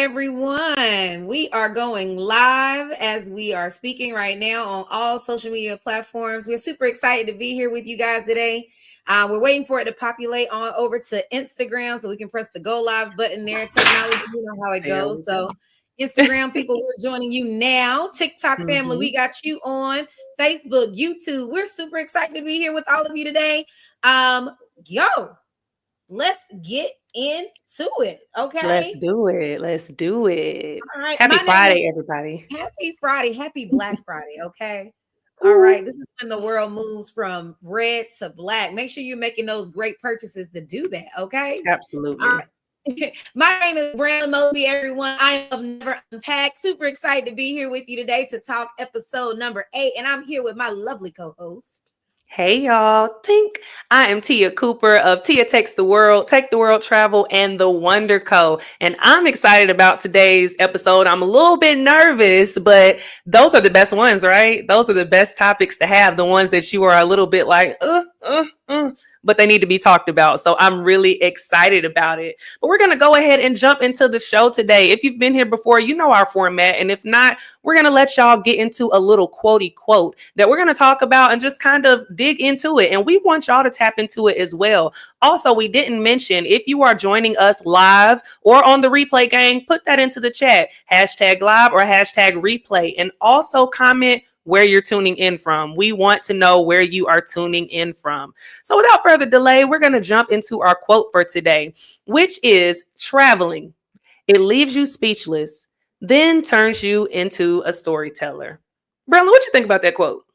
everyone. We are going live as we are speaking right now on all social media platforms. We're super excited to be here with you guys today. We're waiting for it to populate on over to Instagram so we can press the go live button there. Technology, you know how it goes. So, Instagram people, we're joining you now. TikTok family, we got you on Facebook, YouTube. We're super excited to be here with all of you today. Let's get into it. Okay. Let's do it. Let's do it. All right. Happy My name Friday, is everybody. Happy Friday. Happy Black Friday. Okay. All Ooh. right. This is when the world moves from red to black. Make sure you're making those great purchases to do that. Okay. Absolutely. All right. My name is Brandon Mosby, everyone. I am Never Unpack. Super excited to be here with you today to talk episode number 8. And I'm here with my lovely co-host. Hey y'all, Tink. I am Tia Cooper of Tia Takes the World, Take the World Travel, and the Wonder Co. And I'm excited about today's episode. I'm a little bit nervous, but those are the best ones, right? Those are the best topics to have, the ones that you are a little bit like, but they need to be talked about. So I'm really excited about it. But we're going to go ahead and jump into the show today. If you've been here before, you know our format. And if not, we're going to let y'all get into a little quotey quote that we're going to talk about and just kind of dig into it. And we want y'all to tap into it as well. Also, we didn't mention, if you are joining us live or on the replay gang, put that into the chat, hashtag live or hashtag replay, and also comment where you're tuning in from. We want to know where you are tuning in from. So without further delay, we're going to jump into our quote for today, which is traveling. It leaves you speechless, then turns you into a storyteller. Brandon, what you think about that quote?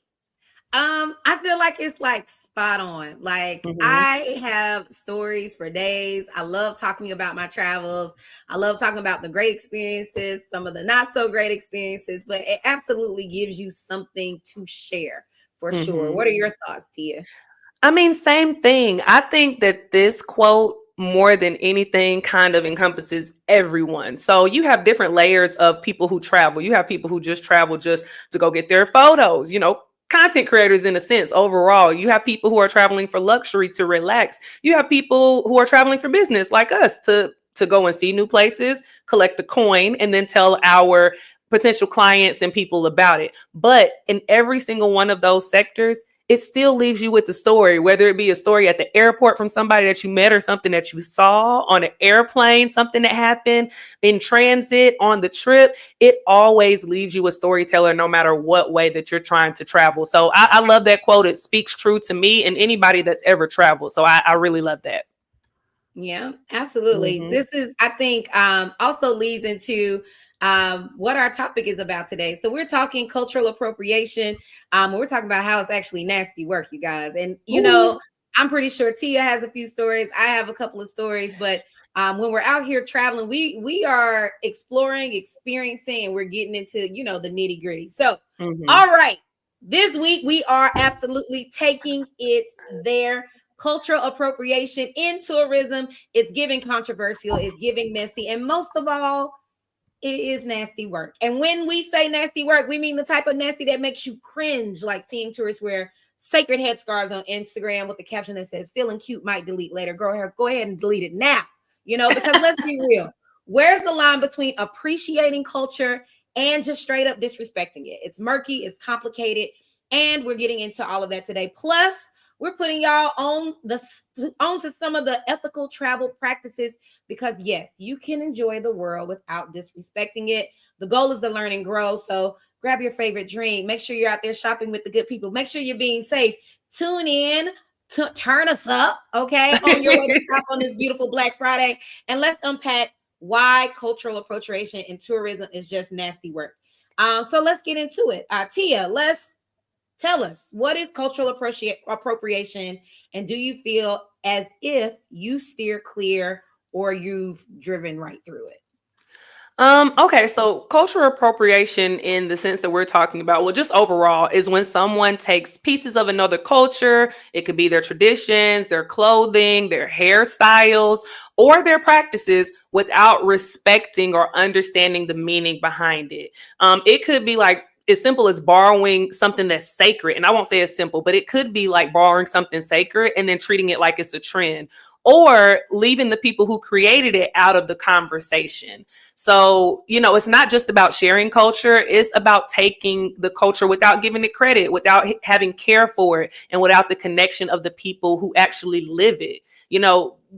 I feel like it's like spot on. Like I have stories for days. I love talking about my travels. I love talking about the great experiences, some of the not so great experiences, but it absolutely gives you something to share for sure. What are your thoughts, Tia? I mean, same thing. I think that this quote, more than anything, kind of encompasses everyone. So you have different layers of people who travel. You have people who just travel just to go get their photos, content creators in a sense. Overall, you have people who are traveling for luxury, to relax. You have people who are traveling for business, like us, to go and see new places, collect a coin, and then tell our potential clients and people about it. But in every single one of those sectors, it still leaves you with the story, whether it be a story at the airport from somebody that you met, or something that you saw on an airplane, something that happened in transit, on the trip. It always leaves you a storyteller, no matter what way that you're trying to travel. So I love that quote. It speaks true to me and anybody that's ever traveled. So I really love that. Yeah, absolutely. This is, I think, also leads into what our topic is about today. So we're talking cultural appropriation. We're talking about how it's actually nasty work, you guys. And I'm pretty sure Tia has a few stories. I have a couple of stories, but when we're out here traveling, we are exploring, experiencing, and we're getting into the nitty gritty. So, all right, this week we are absolutely taking it there. Cultural appropriation in tourism. It's giving controversial. It's giving messy, and most of all, it is nasty work. And when we say nasty work, we mean the type of nasty that makes you cringe, like seeing tourists wear sacred headscarves on Instagram with the caption that says "feeling cute, might delete later." Go ahead and delete it now. Because let's be real. Where's the line between appreciating culture and just straight up disrespecting it? It's murky, it's complicated, and we're getting into all of that today. Plus, we're putting y'all onto some of the ethical travel practices, because yes, you can enjoy the world without disrespecting it. The goal is to learn and grow. So grab your favorite drink. Make sure you're out there shopping with the good people. Make sure you're being safe. Tune in to turn us up, okay, on your way to shop on this beautiful Black Friday. And let's unpack why cultural appropriation in tourism is just nasty work. So let's get into it. Tia, tell us, what is cultural appropriation, and do you feel as if you steer clear or you've driven right through it? Okay, so cultural appropriation in the sense that we're talking about, well, just overall, is when someone takes pieces of another culture. It could be their traditions, their clothing, their hairstyles, or their practices without respecting or understanding the meaning behind it. It could be like as simple as borrowing something that's sacred. And I won't say it's simple, but it could be like borrowing something sacred and then treating it like it's a trend. or leaving the people who created it out of the conversation. So, it's not just about sharing culture. It's about taking the culture without giving it credit, without having care for it, and without the connection of the people who actually live it.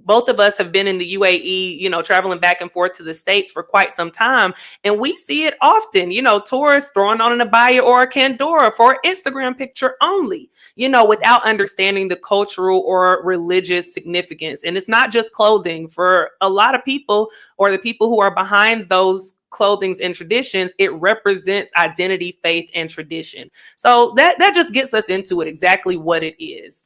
Both of us have been in the UAE, traveling back and forth to the States for quite some time. And we see it often, tourists throwing on an abaya or a kandora for an Instagram picture only, without understanding the cultural or religious significance. And it's not just clothing. For a lot of people, or the people who are behind those clothings and traditions, it represents identity, faith, and tradition. So that just gets us into it, exactly what it is.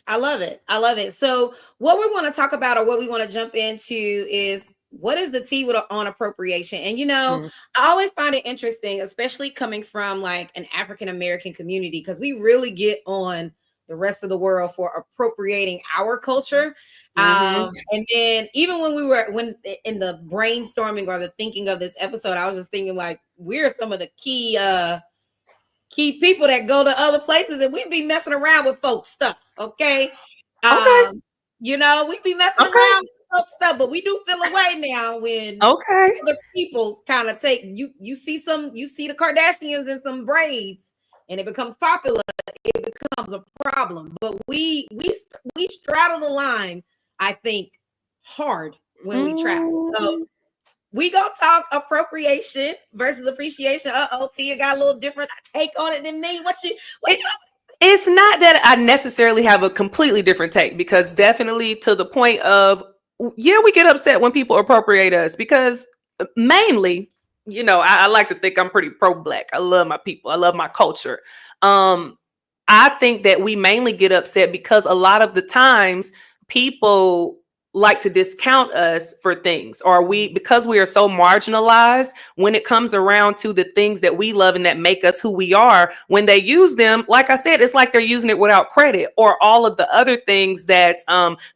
I love it. I love it. So what we want to talk about, or what we want to jump into, is what is the tea on appropriation? And I always find it interesting, especially coming from like an African American community, because we really get on the rest of the world for appropriating our culture. And then even when in the brainstorming or the thinking of this episode, I was just thinking like, we're some of the key people that go to other places, and we be messing around with folks stuff. Okay. Okay. We be messing around with folks stuff, but we do feel away now when other people kind of take you see the Kardashians in some braids and it becomes popular, it becomes a problem. But we straddle the line, I think, hard when we travel. So we gonna talk appropriation versus appreciation. Tia got a little different take on it than me. It's not that I necessarily have a completely different take, because definitely to the point of, we get upset when people appropriate us, because mainly, I like to think I'm pretty pro-Black. I love my people. I love my culture. I think that we mainly get upset because a lot of the times people like to discount us for things, or because we are so marginalized when it comes around to the things that we love and that make us who we are. When they use them, like I said, it's like they're using it without credit, or all of the other things that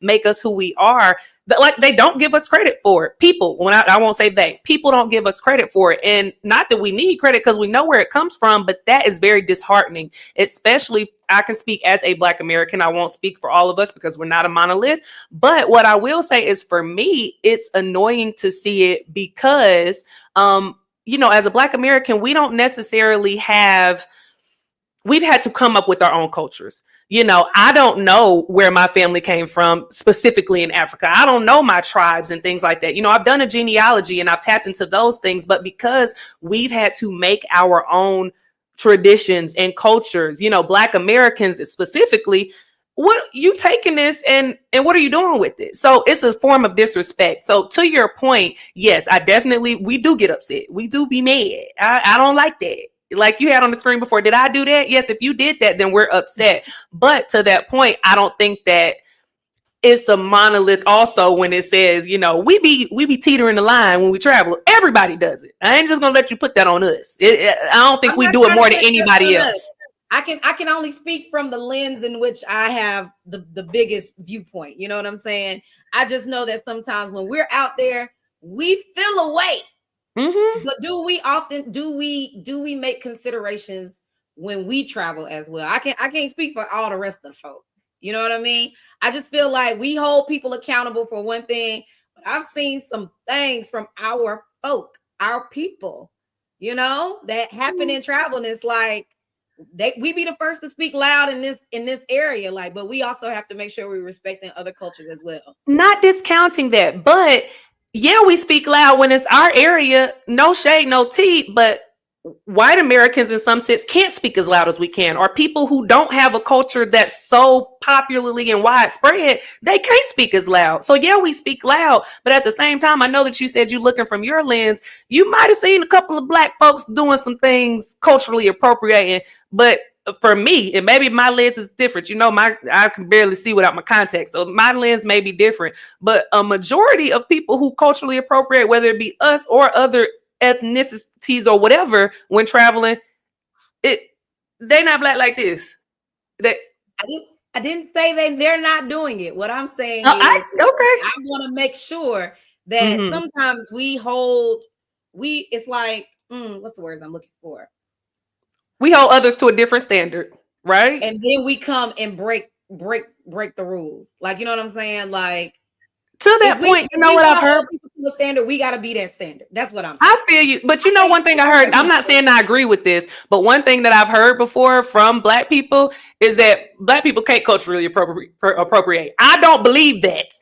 make us who we are, that like they don't give us credit for it. People, when I won't say they, people don't give us credit for it. And not that we need credit, because we know where it comes from, but that is very disheartening. Especially, I can speak as a Black American. I won't speak for all of us because we're not a monolith. But what I will say is, for me, it's annoying to see it because, as a Black American, we don't necessarily we've had to come up with our own cultures. I don't know where my family came from specifically in Africa. I don't know my tribes and things like that. I've done a genealogy and I've tapped into those things, but because we've had to make our own traditions and cultures, Black Americans specifically, what you taking this and what are you doing with it? So it's a form of disrespect. So to your point, yes, we do get upset. We do be mad. I don't like that. Like you had on the screen before, did I do that? Yes, if you did that, then we're upset. But to that point, I don't think that it's a monolith. Also, when it says, we be teetering the line when we travel. Everybody does it. I ain't just gonna let you put that on us. I don't think we do it more than anybody else. I can only speak from the lens in which I have the biggest viewpoint. You know what I'm saying? I just know that sometimes when we're out there, we feel away. But do we make considerations when we travel as well? I can't speak for all the rest of the folk. You know what I mean? I just feel like we hold people accountable for one thing, but I've seen some things from our folk, our people, that happen in travel, and it's like we be the first to speak loud in this area, like, but we also have to make sure we're respecting other cultures as well. Not discounting that, but yeah, we speak loud when it's our area. No shade, no tea, but white Americans in some sense can't speak as loud as we can, or people who don't have a culture that's so popularly and widespread, they can't speak as loud. So yeah, we speak loud, but at the same time, I know that you said you're looking from your lens. You might have seen a couple of Black folks doing some things culturally appropriating, but for me, and maybe my lens is different. I can barely see without my contacts, so my lens may be different. But a majority of people who culturally appropriate, whether it be us or other ethnicities or whatever, when traveling, they're not Black like this. I didn't say they're not doing it. What I'm saying is, I want to make sure that sometimes it's like, what's the words I'm looking for? We hold others to a different standard, right? And then we come and break break the rules. Like, you know what I'm saying? Like, To if that point, you know we what want I've to heard? hold people to a standard, we got to be that standard. That's what I'm saying. I feel you. But I you know, think one thing I heard, I'm not saying I agree with this, but one thing that I've heard before from Black people is that Black people can't culturally appropriate. I don't believe that,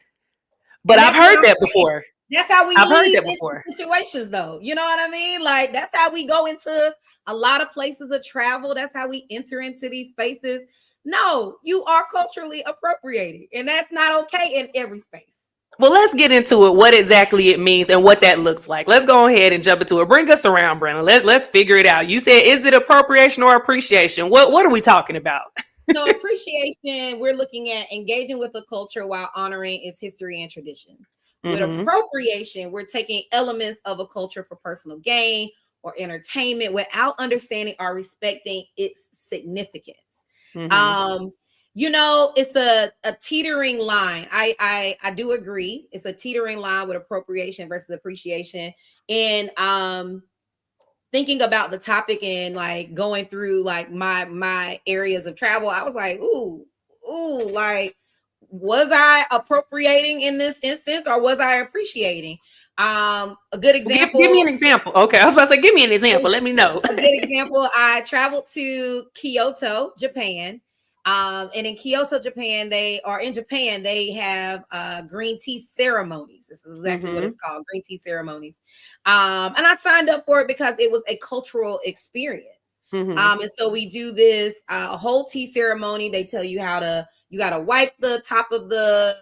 but and I've that's what heard I'm that saying. before. That's how we I've heard lead that into before. situations, though. You know what I mean? Like, that's how we go into a lot of places of travel. That's how we enter into these spaces. No, you are culturally appropriating, and that's not okay in every space. Well, let's get into it. What exactly it means and what that looks like. Let's go ahead and jump into it. Bring us around, Brenna. Let's figure it out. You said, is it appropriation or appreciation? What are we talking about? So, appreciation, we're looking at engaging with a culture while honoring its history and tradition. With Mm-hmm. appropriation, we're taking elements of a culture for personal gain or entertainment without understanding or respecting its significance. Mm-hmm. Um, it's a teetering line. I do agree. It's a teetering line with appropriation versus appreciation. And thinking about the topic and like going through like my areas of travel, I was like, like, was I appropriating in this instance or was I appreciating? A good Give me example. an example. Okay, I was about to say, give me an example. Let me know. A good example, I traveled to Kyoto, Japan. And in Kyoto, Japan, they have green tea ceremonies. This is exactly what Mm-hmm. it's called, green tea ceremonies. And I signed up for it because it was a cultural experience. Mm-hmm. And so we do this whole tea ceremony. They tell you you got to wipe the top of the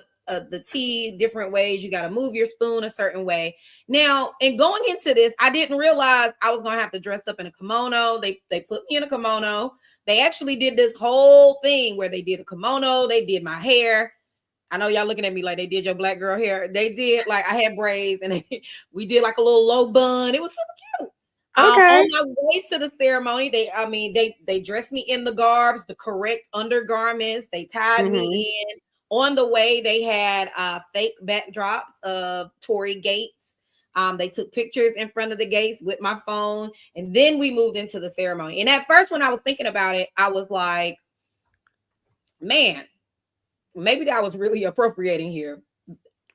tea different ways. You got to move your spoon a certain way. Now, in going into this, I didn't realize I was going to have to dress up in a kimono. They put me in a kimono. They actually did this whole thing where they did a kimono. They did my hair. I know y'all looking at me like they did your Black girl hair. They did, like, I had braids and we did like a little low bun. It was super cute. On Okay. my way to the ceremony, they dressed me in the garbs, the correct undergarments. They tied Mm-hmm. me in. On the way, they had fake backdrops of Tory gates. They took pictures in front of the gates with my phone, and then we moved into the ceremony. And at first, when I was thinking about it, I was like, man, maybe I was really appropriating here.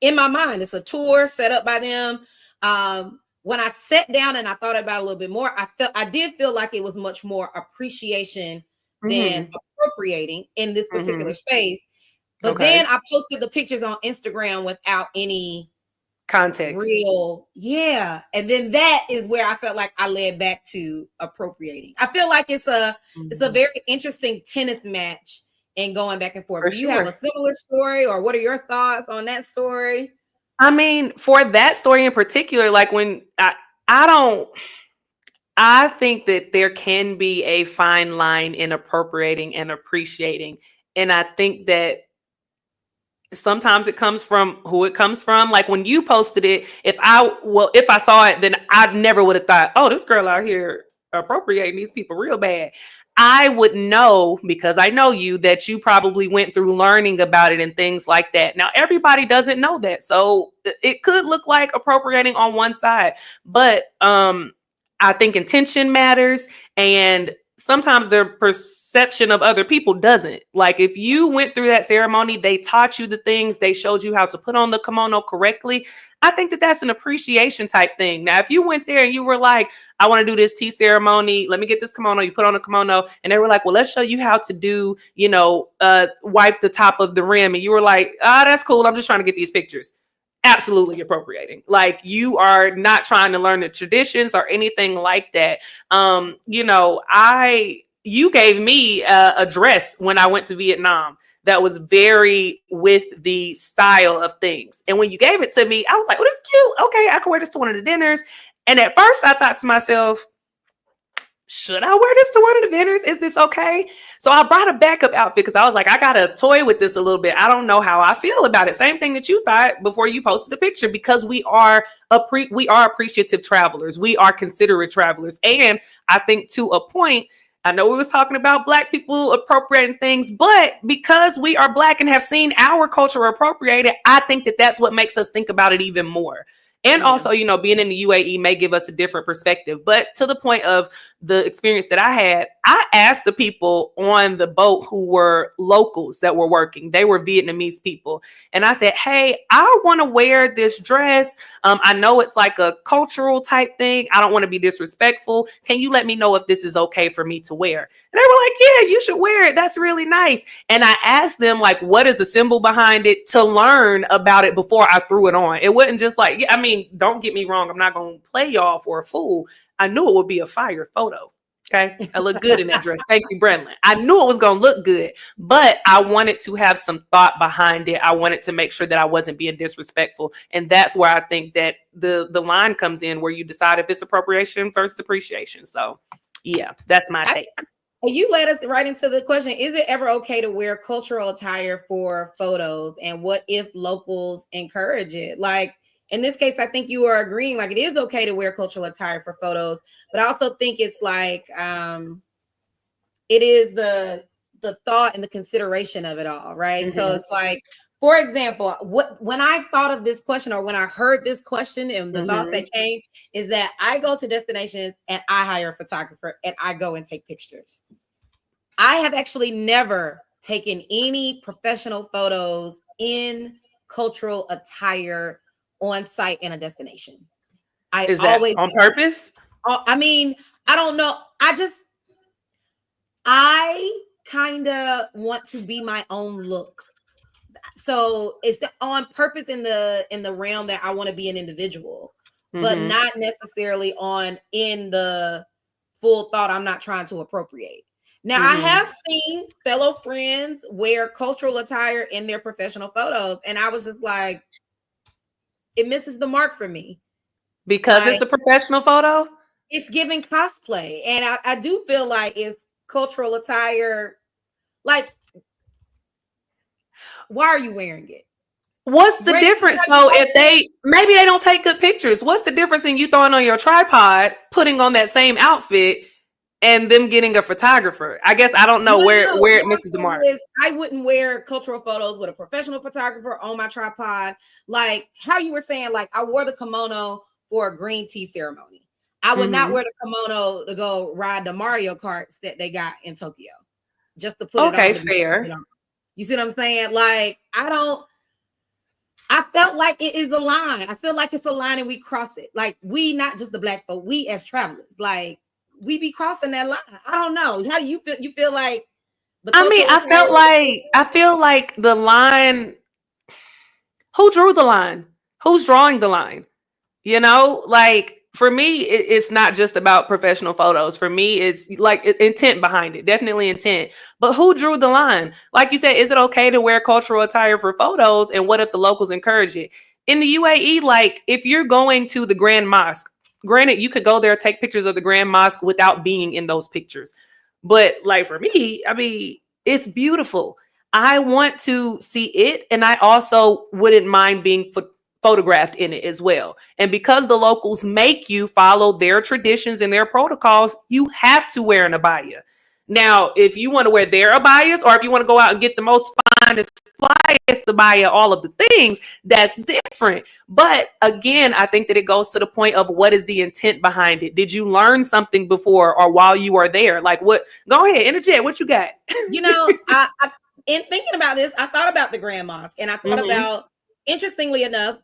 In my mind, it's a tour set up by them. When I sat down and I thought about it a little bit more, I did feel like it was much more appreciation than Mm-hmm. appropriating in this Mm-hmm. particular space. But Okay. then I posted the pictures on Instagram without any Context. real, yeah. And then that is where I felt like I led back to appropriating. I feel like it's a Mm-hmm. very interesting tennis match and going back and forth. For Do you have sure. a similar story, or what are your thoughts on that story? I mean, for that story in particular, like when I don't, I think that there can be a fine line in appropriating and appreciating. And I think that sometimes it comes from who it comes from. Like when you posted it, if I saw it, then I never would have thought, oh, this girl out here appropriating these people real bad. I would know, because I know you, that you probably went through learning about it and things like that. Now everybody doesn't know that, so it could look like appropriating on one side, but I think intention matters, and sometimes their perception of other people doesn't. Like if you went through that ceremony, they taught you the things, they showed you how to put on the kimono correctly. I think that that's an appreciation type thing. Now, if you went there and you were like, I want to do this tea ceremony, let me get this kimono, you put on a kimono, and they were like, well, let's show you how to do, wipe the top of the rim. And you were like, that's cool, I'm just trying to get these pictures. Absolutely appropriating. Like you are not trying to learn the traditions or anything like that. You gave me a dress when I went to Vietnam that was very with the style of things. And when you gave it to me, I was like, oh, this is cute. Okay, I can wear this to one of the dinners. And at first I thought to myself, should I wear this to one of the dinners? Is this okay? So I brought a backup outfit because I was like, I got to toy with this a little bit. I don't know how I feel about it. Same thing that you thought before you posted the picture, because we are appreciative travelers. We are considerate travelers. And I think to a point, I know we was talking about Black people appropriating things, but because we are Black and have seen our culture appropriated, I think that that's what makes us think about it even more. And Yeah. also, being in the UAE may give us a different perspective. But to the point of the experience that I had, I asked the people on the boat who were locals that were working. They were Vietnamese people. And I said, hey, I want to wear this dress. I know it's like a cultural type thing. I don't want to be disrespectful. Can you let me know if this is okay for me to wear? And they were like, yeah, you should wear it. That's really nice. And I asked them, like, what is the symbol behind it, to learn about it before I threw it on. It wasn't just like, yeah, I mean, don't get me wrong. I'm not going to play y'all for a fool. I knew it would be a fire photo. Okay. I look good in that dress. Thank you, Brendan. I knew it was going to look good, but I wanted to have some thought behind it. I wanted to make sure that I wasn't being disrespectful. And that's where I think that the line comes in, where you decide if it's appropriation versus appreciation. So yeah, that's my take. You led us right into the question. Is it ever okay to wear cultural attire for photos? And what if locals encourage it? Like, in this case, I think you are agreeing, like, it is okay to wear cultural attire for photos, but I also think it's like, it is the thought and the consideration of it all, right? Mm-hmm. So it's like, for example, when I thought of this question, or when I heard this question, and the thoughts that came, is that I go to destinations and I hire a photographer and I go and take pictures. I have actually never taken any professional photos in cultural attire on site in a destination. Is that always on purpose? I mean, I don't know. I kind of want to be my own look. So it's on purpose in the realm that I want to be an individual, but not necessarily in the full thought. I'm not trying to appropriate. Now, I have seen fellow friends wear cultural attire in their professional photos, and I was just like, it misses the mark for me. Because it's a professional photo? It's giving cosplay. And I do feel like if cultural attire, like, why are you wearing it? What's the difference? So if maybe they don't take good pictures, what's the difference in you throwing on your tripod, putting on that same outfit, and them getting a photographer? I guess I don't know where it misses the mark. I wouldn't wear cultural photos with a professional photographer on my tripod. Like how you were saying, like I wore the kimono for a green tea ceremony. I would not wear the kimono to go ride the Mario Karts that they got in Tokyo. Just to put it on. Okay, fair. You see what I'm saying? Like I felt like it is a line. I feel like it's a line and we cross it. Like we, not just the black folk, we as travelers, like we be crossing that line. I don't know. How do you feel? You feel like I feel like the line, who drew the line? Who's drawing the line? Like for me, it's not just about professional photos. For me, it's like intent behind it. Definitely intent. But who drew the line? Like you said, is it okay to wear cultural attire for photos? And what if the locals encourage it? In the UAE, like if you're going to the Grand Mosque, granted, you could go there, take pictures of the Grand Mosque without being in those pictures. But like for me, I mean, it's beautiful. I want to see it. And I also wouldn't mind being photographed in it as well. And because the locals make you follow their traditions and their protocols, you have to wear an abaya. Now, if you want to wear their abayas, or if you want to go out and get the most finest, flyest abaya, all of the things, that's different. But again, I think that it goes to the point of what is the intent behind it? Did you learn something before or while you are there? Like what? Go ahead, interject. What you got? I in thinking about this, I thought about the Grand Mosque, and I thought about, interestingly enough,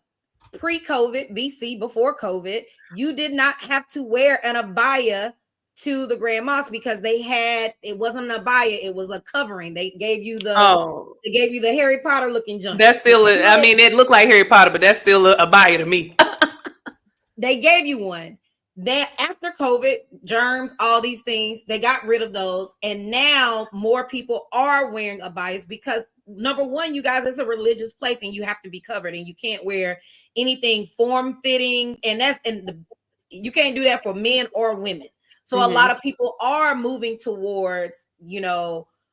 pre-COVID, BC, before COVID, you did not have to wear an abaya to the Grand Mosque because it wasn't an abaya, it was a covering. They gave you the Harry Potter looking junk. That's still it looked like Harry Potter, but that's still a abaya to me. They gave you one. Then after COVID, germs, all these things, they got rid of those. And now more people are wearing abayas because number one, you guys, it's a religious place and you have to be covered and you can't wear anything form-fitting. And you can't do that for men or women. So a lot of people are moving towards,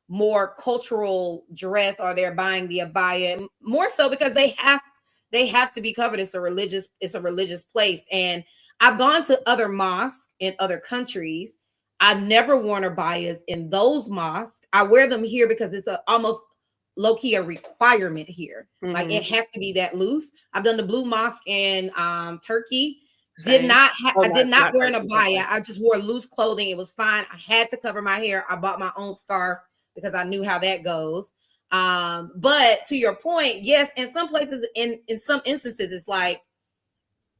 more cultural dress, or they're buying the abaya more so because they have to be covered. It's a religious place. And I've gone to other mosques in other countries. I've never worn abayas in those mosques. I wear them here because it's almost low-key a requirement here. Like it Mm-hmm. has to be that loose. I've done the Blue Mosque in Turkey. Same. Oh, I did not not wear an turkey. Okay. abaya. I just wore loose clothing. It was fine. I had to cover my hair. I bought my own scarf because I knew how that goes. But to your point, yes, in some places, in some instances, it's like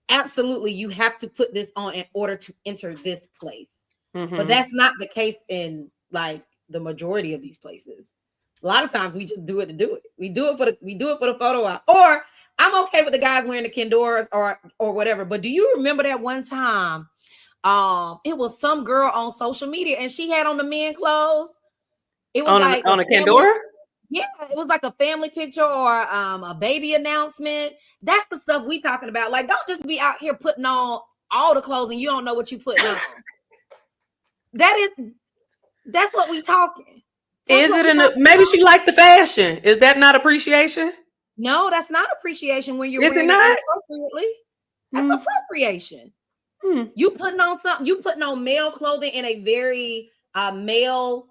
absolutely you have to put this on in order to enter this place. But Mm-hmm. that's not the case in like the majority of these places. A lot of times we just do it to do it. We do it for the photo op. Or I'm okay with the guys wearing the kendoras or whatever. But do you remember that one time? It was some girl on social media and she had on the men clothes. It was like a On a family. Pandora. Yeah, it was like a family picture or a baby announcement. That's the stuff we talking about. Like, don't just be out here putting on all the clothes and you don't know what you putting on. That's what we talking. That's Is what it we talking maybe about. she liked the fashion? Is that not appreciation? No, that's not appreciation when you're Is it wearing it not? inappropriately. That's Hmm. appropriation. Hmm. You putting on something, you putting on male clothing in a very male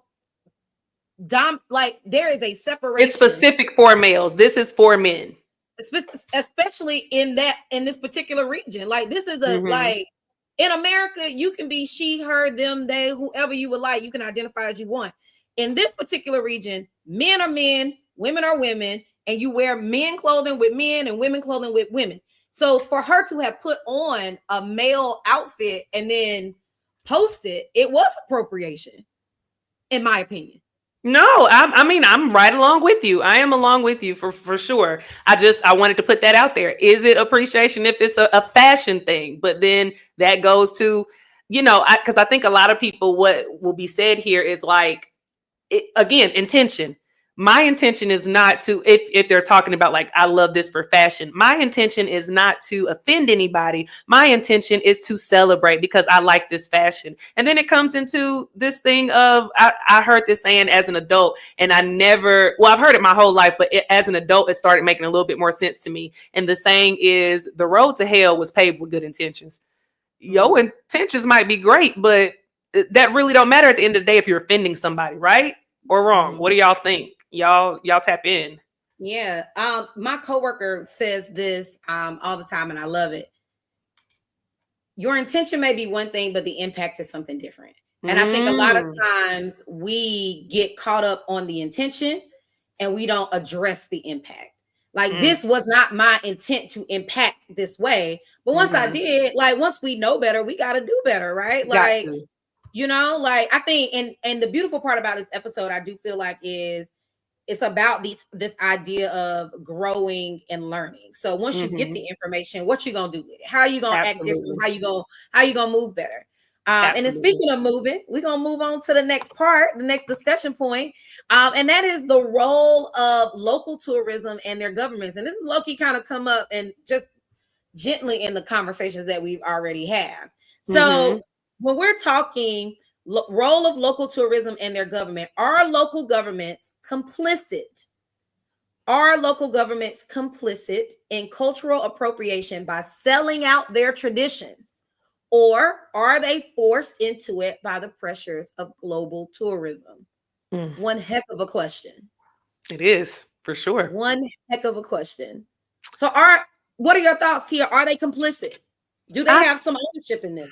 like there is a It's separation, specific for males. This is for men. especially in this particular region. Like this is a Mm-hmm. like in America, you can be she, her, them, they, whoever you would like. You can identify as you want. In this particular region, men are men, women are women, and you wear men clothing with men and women clothing with women. So for her to have put on a male outfit and then post it, it was appropriation, in my opinion. No, I mean, I'm right along with you. I am along with you for sure. I wanted to put that out there. Is it appreciation if it's a fashion thing? But then that goes to, because I think a lot of people, what will be said here is like, again, intention. My intention is not to, if they're talking about like I love this for fashion, my intention is not to offend anybody. My intention is to celebrate because I like this fashion. And then it comes into this thing of I heard this saying as an adult, and I've heard it my whole life, but as an adult it started making a little bit more sense to me. And the saying is, the road to hell was paved with good intentions. Your intentions might be great, but that really don't matter at the end of the day if you're offending somebody, right or wrong. What do y'all think? Y'all tap in. Yeah. My coworker says this all the time, and I love it. Your intention may be one thing, but the impact is something different. And I think a lot of times we get caught up on the intention and we don't address the impact. Like this was not my intent to impact this way. But once I did, like once we know better, we got to do better, right? Got Like, to. like I think and the beautiful part about this episode, I do feel like is it's about this idea of growing and learning. So once you get the information, what you gonna do with it? How you gonna act different? Absolutely. How you gonna move better? And then Absolutely. speaking of moving, we're gonna move on to the next part, the next discussion point, and that is the role of local tourism and their governments. And this is low-key kind of come up and just gently in the conversations that we've already had. So when we're talking role of local tourism and their government, are local governments complicit? Are local governments complicit in cultural appropriation by selling out their traditions? Or are they forced into it by the pressures of global tourism? One heck of a question. It is, for sure. One heck of a question. So what are your thoughts here? Are they complicit? Do they have some ownership in this?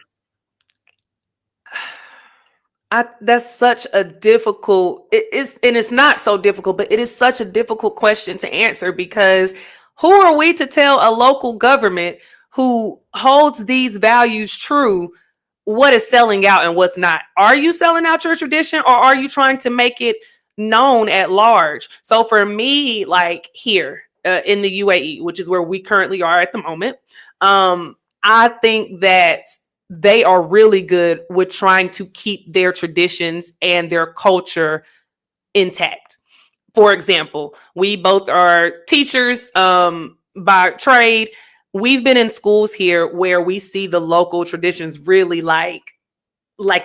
That's such a difficult, it's not so difficult, but it is such a difficult question to answer, because who are we to tell a local government who holds these values true what is selling out and what's not? Are you selling out your tradition, or are you trying to make it known at large? So for me, like here in the UAE, which is where we currently are at the moment, I think that they are really good with trying to keep their traditions and their culture intact. For example, we both are teachers by trade. We've been in schools here where we see the local traditions really like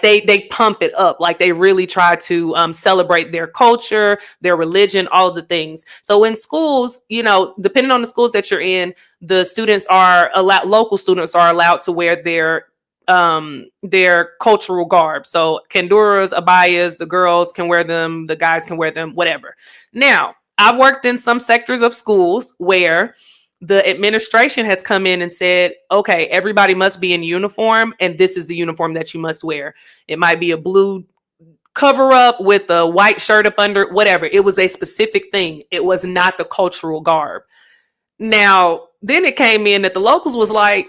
they pump it up, like they really try to celebrate their culture, their religion, all of the things. So in schools, depending on the schools that you're in, the students are allowed, local students are allowed to wear their cultural garb. So kanduras, abayas, the girls can wear them, the guys can wear them, whatever. Now, I've worked in some sectors of schools where the administration has come in and said, okay, everybody must be in uniform, and this is the uniform that you must wear. It might be a blue cover up with a white shirt up under, whatever. It was a specific thing. It was not the cultural garb. Now, then it came in that the locals was like,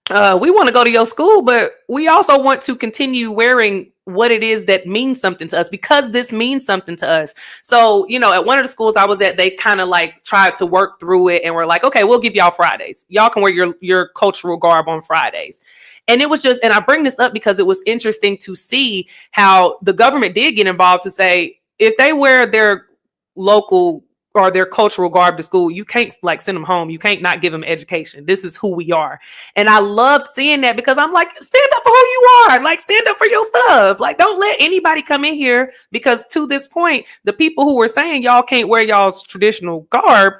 we want to go to your school, but we also want to continue wearing what it is that means something to us, because this means something to us. So, at one of the schools I was at, they kind of like tried to work through it and were like, okay, we'll give y'all Fridays. Y'all can wear your cultural garb on Fridays. And it was just, and I bring this up because it was interesting to see how the government did get involved to say, if they wear their local or their cultural garb to school, you can't like send them home. You can't not give them education. This is who we are. And I loved seeing that, because I'm like, stand up for who you are. Like, stand up for your stuff. Like, don't let anybody come in here, because to this point, the people who were saying y'all can't wear y'all's traditional garb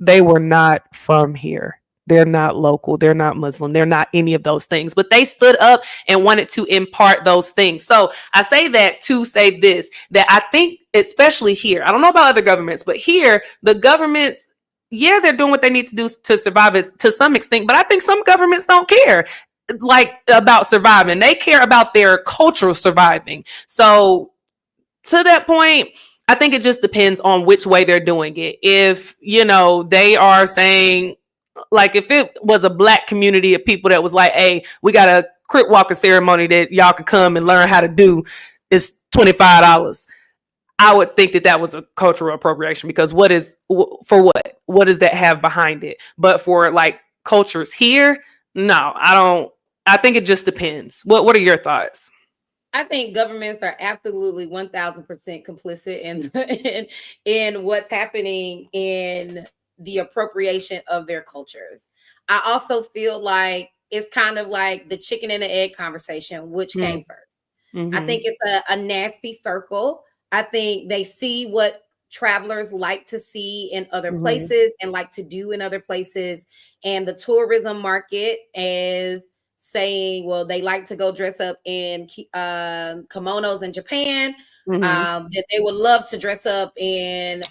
they were not from here. They're not local. They're not Muslim. They're not any of those things. But they stood up and wanted to impart those things. So I say that to say this, that I think, especially here, I don't know about other governments, but here, the governments, yeah, they're doing what they need to do to survive it to some extent. But I think some governments don't care like about surviving. They care about their cultural surviving. So to that point, I think it just depends on which way they're doing it. If, they are saying, like, if it was a Black community of people that was like, hey, we got a crip walker ceremony that y'all could come and learn how to do, it's $25. I would think that that was a cultural appropriation, because for what? What does that have behind it? But for like cultures here, no, I don't. I think it just depends. What are your thoughts? I think governments are absolutely 1000% complicit in what's happening in the appropriation of their cultures. I also feel like it's kind of like the chicken and the egg conversation, which came first. I think it's a nasty circle. I think they see what travelers like to see in other places and like to do in other places. And the tourism market is saying, well, they like to go dress up in kimonos in Japan, that they would love to dress up in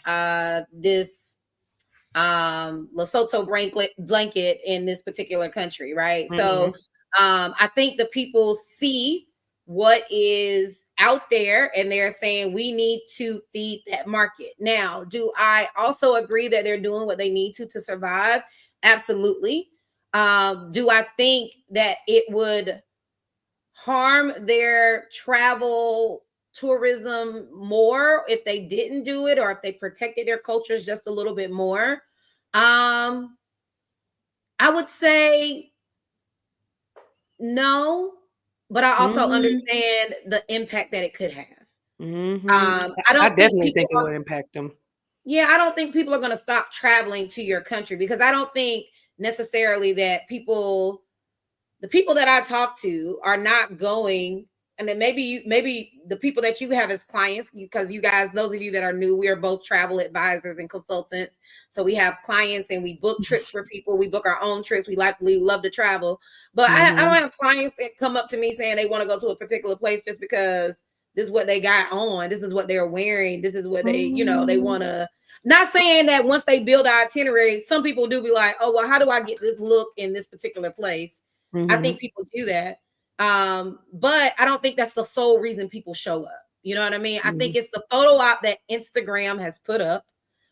this Lesotho blanket in this particular country, right? So I think the people see what is out there and they're saying we need to feed that market. Now, do I also agree that they're doing what they need to survive? Absolutely. Do I think that it would harm their travel tourism more if they didn't do it, or if they protected their cultures just a little bit more? I would say no, but I also understand the impact that it could have. I I don't think definitely people think it are, would impact them. yeah, I don't think people are going to stop traveling to your country, because I don't think necessarily that the people that I talk to are not going. And then maybe the people that you have as clients, because you guys, those of you that are new, we are both travel advisors and consultants. So we have clients and we book trips for people. We book our own trips. We love to travel. But I don't have clients that come up to me saying they want to go to a particular place just because this is what they got on. This is what they're wearing. This is what they want to. Not saying that once they build our itinerary, some people do be like, oh, well, how do I get this look in this particular place? I think people do that. But I don't think that's the sole reason people show up. You know what I mean? I think it's the photo op that Instagram has put up,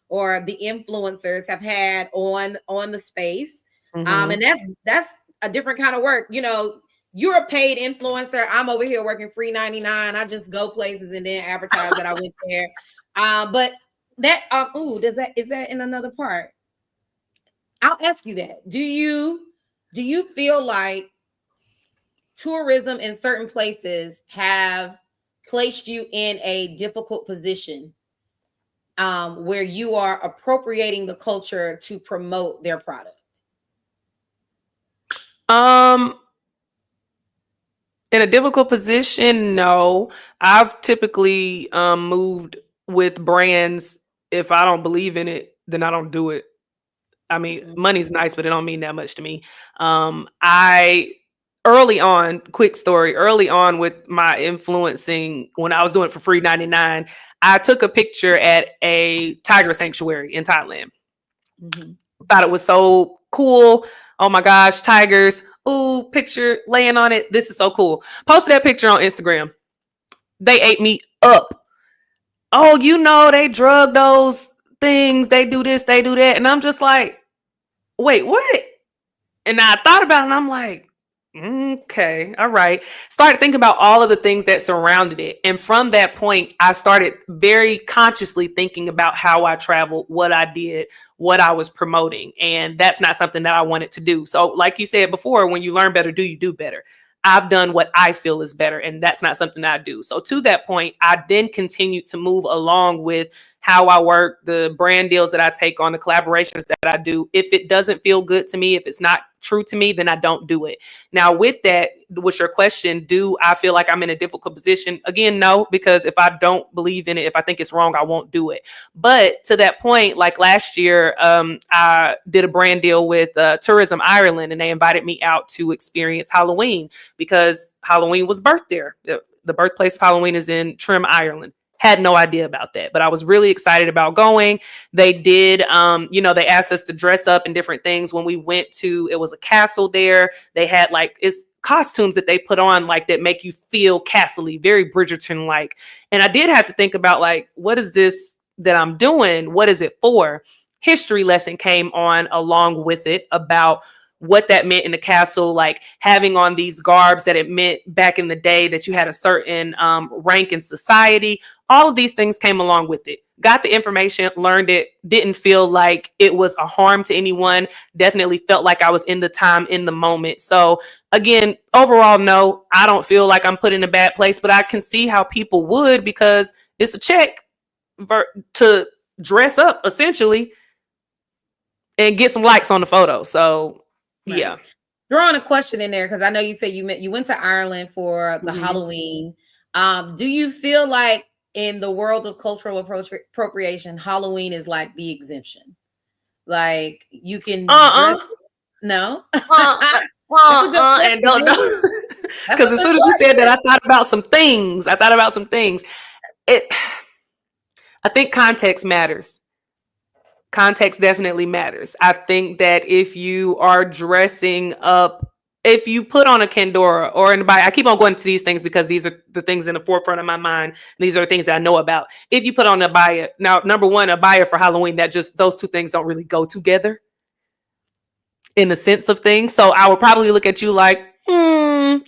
or the influencers have had on the space. And that's a different kind of work. You're a paid influencer. I'm over here working free 99. I just go places and then advertise that I went there. But that is that in another part? I'll ask you that. Do you feel like tourism in certain places have placed you in a difficult position, where you are appropriating the culture to promote their product? Um, in a difficult position, no. I've typically moved with brands. If I don't believe in it, then I don't do it. I mean, money's nice, but it don't mean that much to me. I early on, quick story, early on with my influencing when I was doing it for free 99, I took a picture at a tiger sanctuary in Thailand. Mm-hmm. Thought it was so cool. Oh my gosh, tigers. Ooh, picture laying on it. This is so cool. Posted that picture on Instagram. They ate me up. Oh, they drug those things. They do this, they do that. And I'm just like, wait, what? And I thought about it and I'm like, okay, all right. Started thinking about all of the things that surrounded it. And from that point, I started very consciously thinking about how I traveled, what I did, what I was promoting. And that's not something that I wanted to do. So, like you said before, when you learn better, do you do better? I've done what I feel is better, and that's not something I do. So, to that point, I then continued to move along with how I work, the brand deals that I take on, the collaborations that I do. If it doesn't feel good to me, if it's not true to me, then I don't do it. Now, with that, with your question, do I feel like I'm in a difficult position? Again, no, because if I don't believe in it, if I think it's wrong, I won't do it. But to that point, like last year, I did a brand deal with Tourism Ireland, and they invited me out to experience Halloween because Halloween was birthed there. The birthplace of Halloween is in Trim, Ireland. Had no idea about that, but I was really excited about going. They did, they asked us to dress up in different things. When we went to, it was a castle there. They had it's costumes that they put on that make you feel castle-y, very Bridgerton like. And I did have to think about what is this that I'm doing? What is it for? History lesson came on along with it about what that meant in the castle, like having on these garbs that it meant back in the day that you had a certain rank in society. All of these things came along with it. Got the information, learned it, didn't feel like it was a harm to anyone. Definitely felt like I was in the time, in the moment. So again, overall, no, I don't feel like I'm put in a bad place, but I can see how people would because it's a check to dress up essentially and get some likes on the photo. So Right. yeah. Throwing a question in there because I know you said you went to Ireland for the Halloween. Do you feel like in the world of cultural appropriation, Halloween is like the exemption? Like you can dress. No. That's a good And question. don't know. That's a Because as good soon as you said question. that, I thought about some things. It, I think context matters. Context definitely matters. I think that if you are dressing up, if you put on a Kendora or anybody, I keep on going to these things because these are the things in the forefront of my mind. These are the things that I know about. If you put on a abaya, now, number one, a abaya for Halloween, those two things don't really go together in the sense of things. So I would probably look at you like, But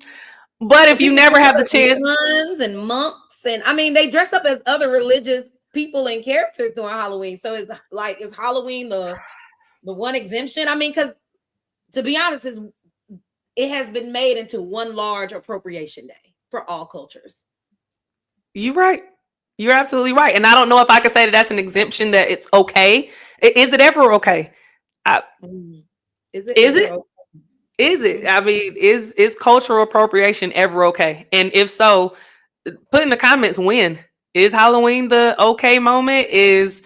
But if you people never dress have up the as chance, nuns and monks, and I mean, they dress up as other religious people and characters during Halloween. So is Halloween the one exemption? I mean, because to be honest, it has been made into one large appropriation day for all cultures. you're right. You're absolutely right. And I don't know if I can say that that's an exemption that it's okay. Is it ever okay? I, Is it is ever it? okay? Is it? I mean, is cultural appropriation ever okay? And if so, put in the comments when. Is Halloween the okay moment? Is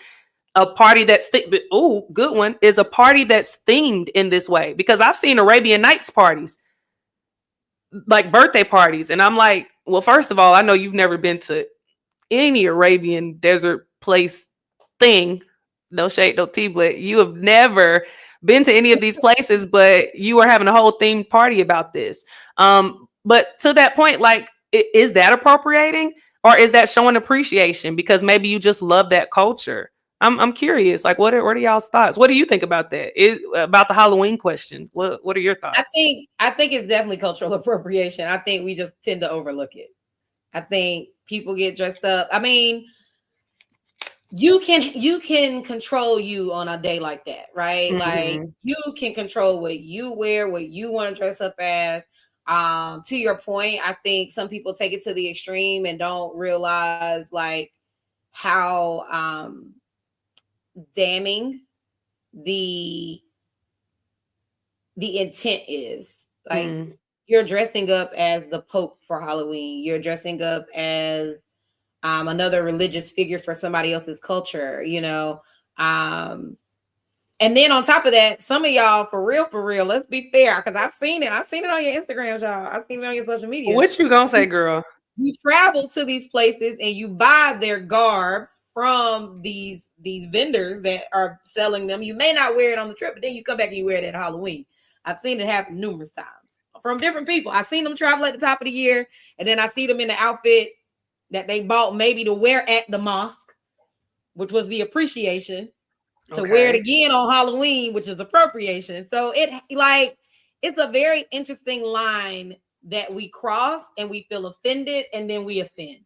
a party that's good one, is a party that's themed in this way? Because I've seen Arabian Nights parties, like birthday parties, and I'm like, well, first of all, I know you've never been to any Arabian desert place thing. No shade, no tea, but you have never been to any of these places, but you are having a whole themed party about this. But to that point, is that appropriating or is that showing appreciation because maybe you just love that culture? I'm curious. Like, what are y'all's thoughts? What do you think about that? About the Halloween question? What are your thoughts? I think it's definitely cultural appropriation. I think we just tend to overlook it. I think people get dressed up. I mean, you can control you on a day like that, right? Like Mm-hmm. you can control what you wear, what you want to dress up as. To your point, I think some people take it to the extreme and don't realize like how damning the intent is. Like Mm-hmm. you're dressing up as the Pope for Halloween. You're dressing up as another religious figure for somebody else's culture. Um, And then on top of that, some of y'all, for real, let's be fair, because I've seen it. I've seen it on your Instagram, y'all. I've seen it on your social media. What you gonna say, girl? You travel to these places and you buy their garbs from these vendors that are selling them. You may not wear it on the trip, but then you come back and you wear it at Halloween. I've seen it happen numerous times from different people. I've seen them travel at the top of the year, and then I see them in the outfit that they bought maybe to wear at the mosque, which was the appreciation, to wear it again on Halloween, which is appropriation. So it's a very interesting line that we cross, and we feel offended, and then we offend.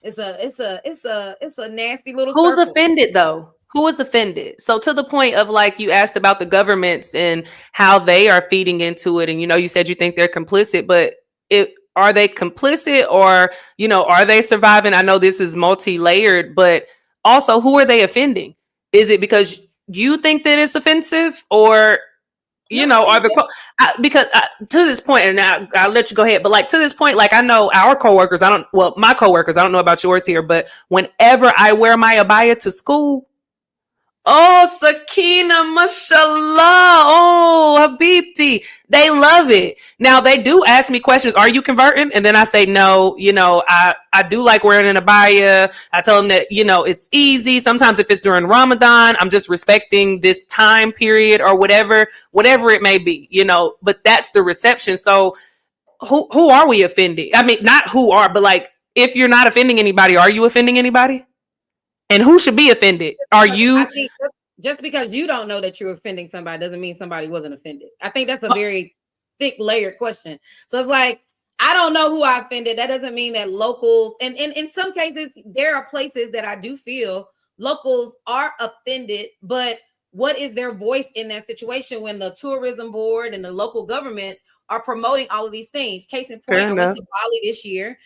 It's a nasty little Who's circle. offended though? Who is offended? So to the point of, like, you asked about the governments and how they are feeding into it, and you said you think they're complicit, but are they complicit, or are they surviving? I know this is multi-layered, but also, who are they offending? Is it because you think that it's offensive, or No, I think because to this point, and I'll let you go ahead, but like to this point, like I know our coworkers, my coworkers, I don't know about yours here, but whenever I wear my abaya to school, oh, Sakina, mashallah. Oh, Habibti. They love it. Now, they do ask me questions. Are you converting? And then I say, no, I do like wearing an abaya. I tell them that, it's easy. Sometimes if it's during Ramadan, I'm just respecting this time period or whatever it may be, but that's the reception. So who are we offending? I mean, not who are, but like, if you're not offending anybody, are you offending anybody? And who should be offended? Are I you? think just because you don't know that you're offending somebody doesn't mean somebody wasn't offended. I think that's a very thick layered question. So it's like, I don't know who I offended. That doesn't mean that locals, and in some cases, there are places that I do feel locals are offended, but what is their voice in that situation when the tourism board and the local governments are promoting all of these things? Case in point, I went to Bali this year.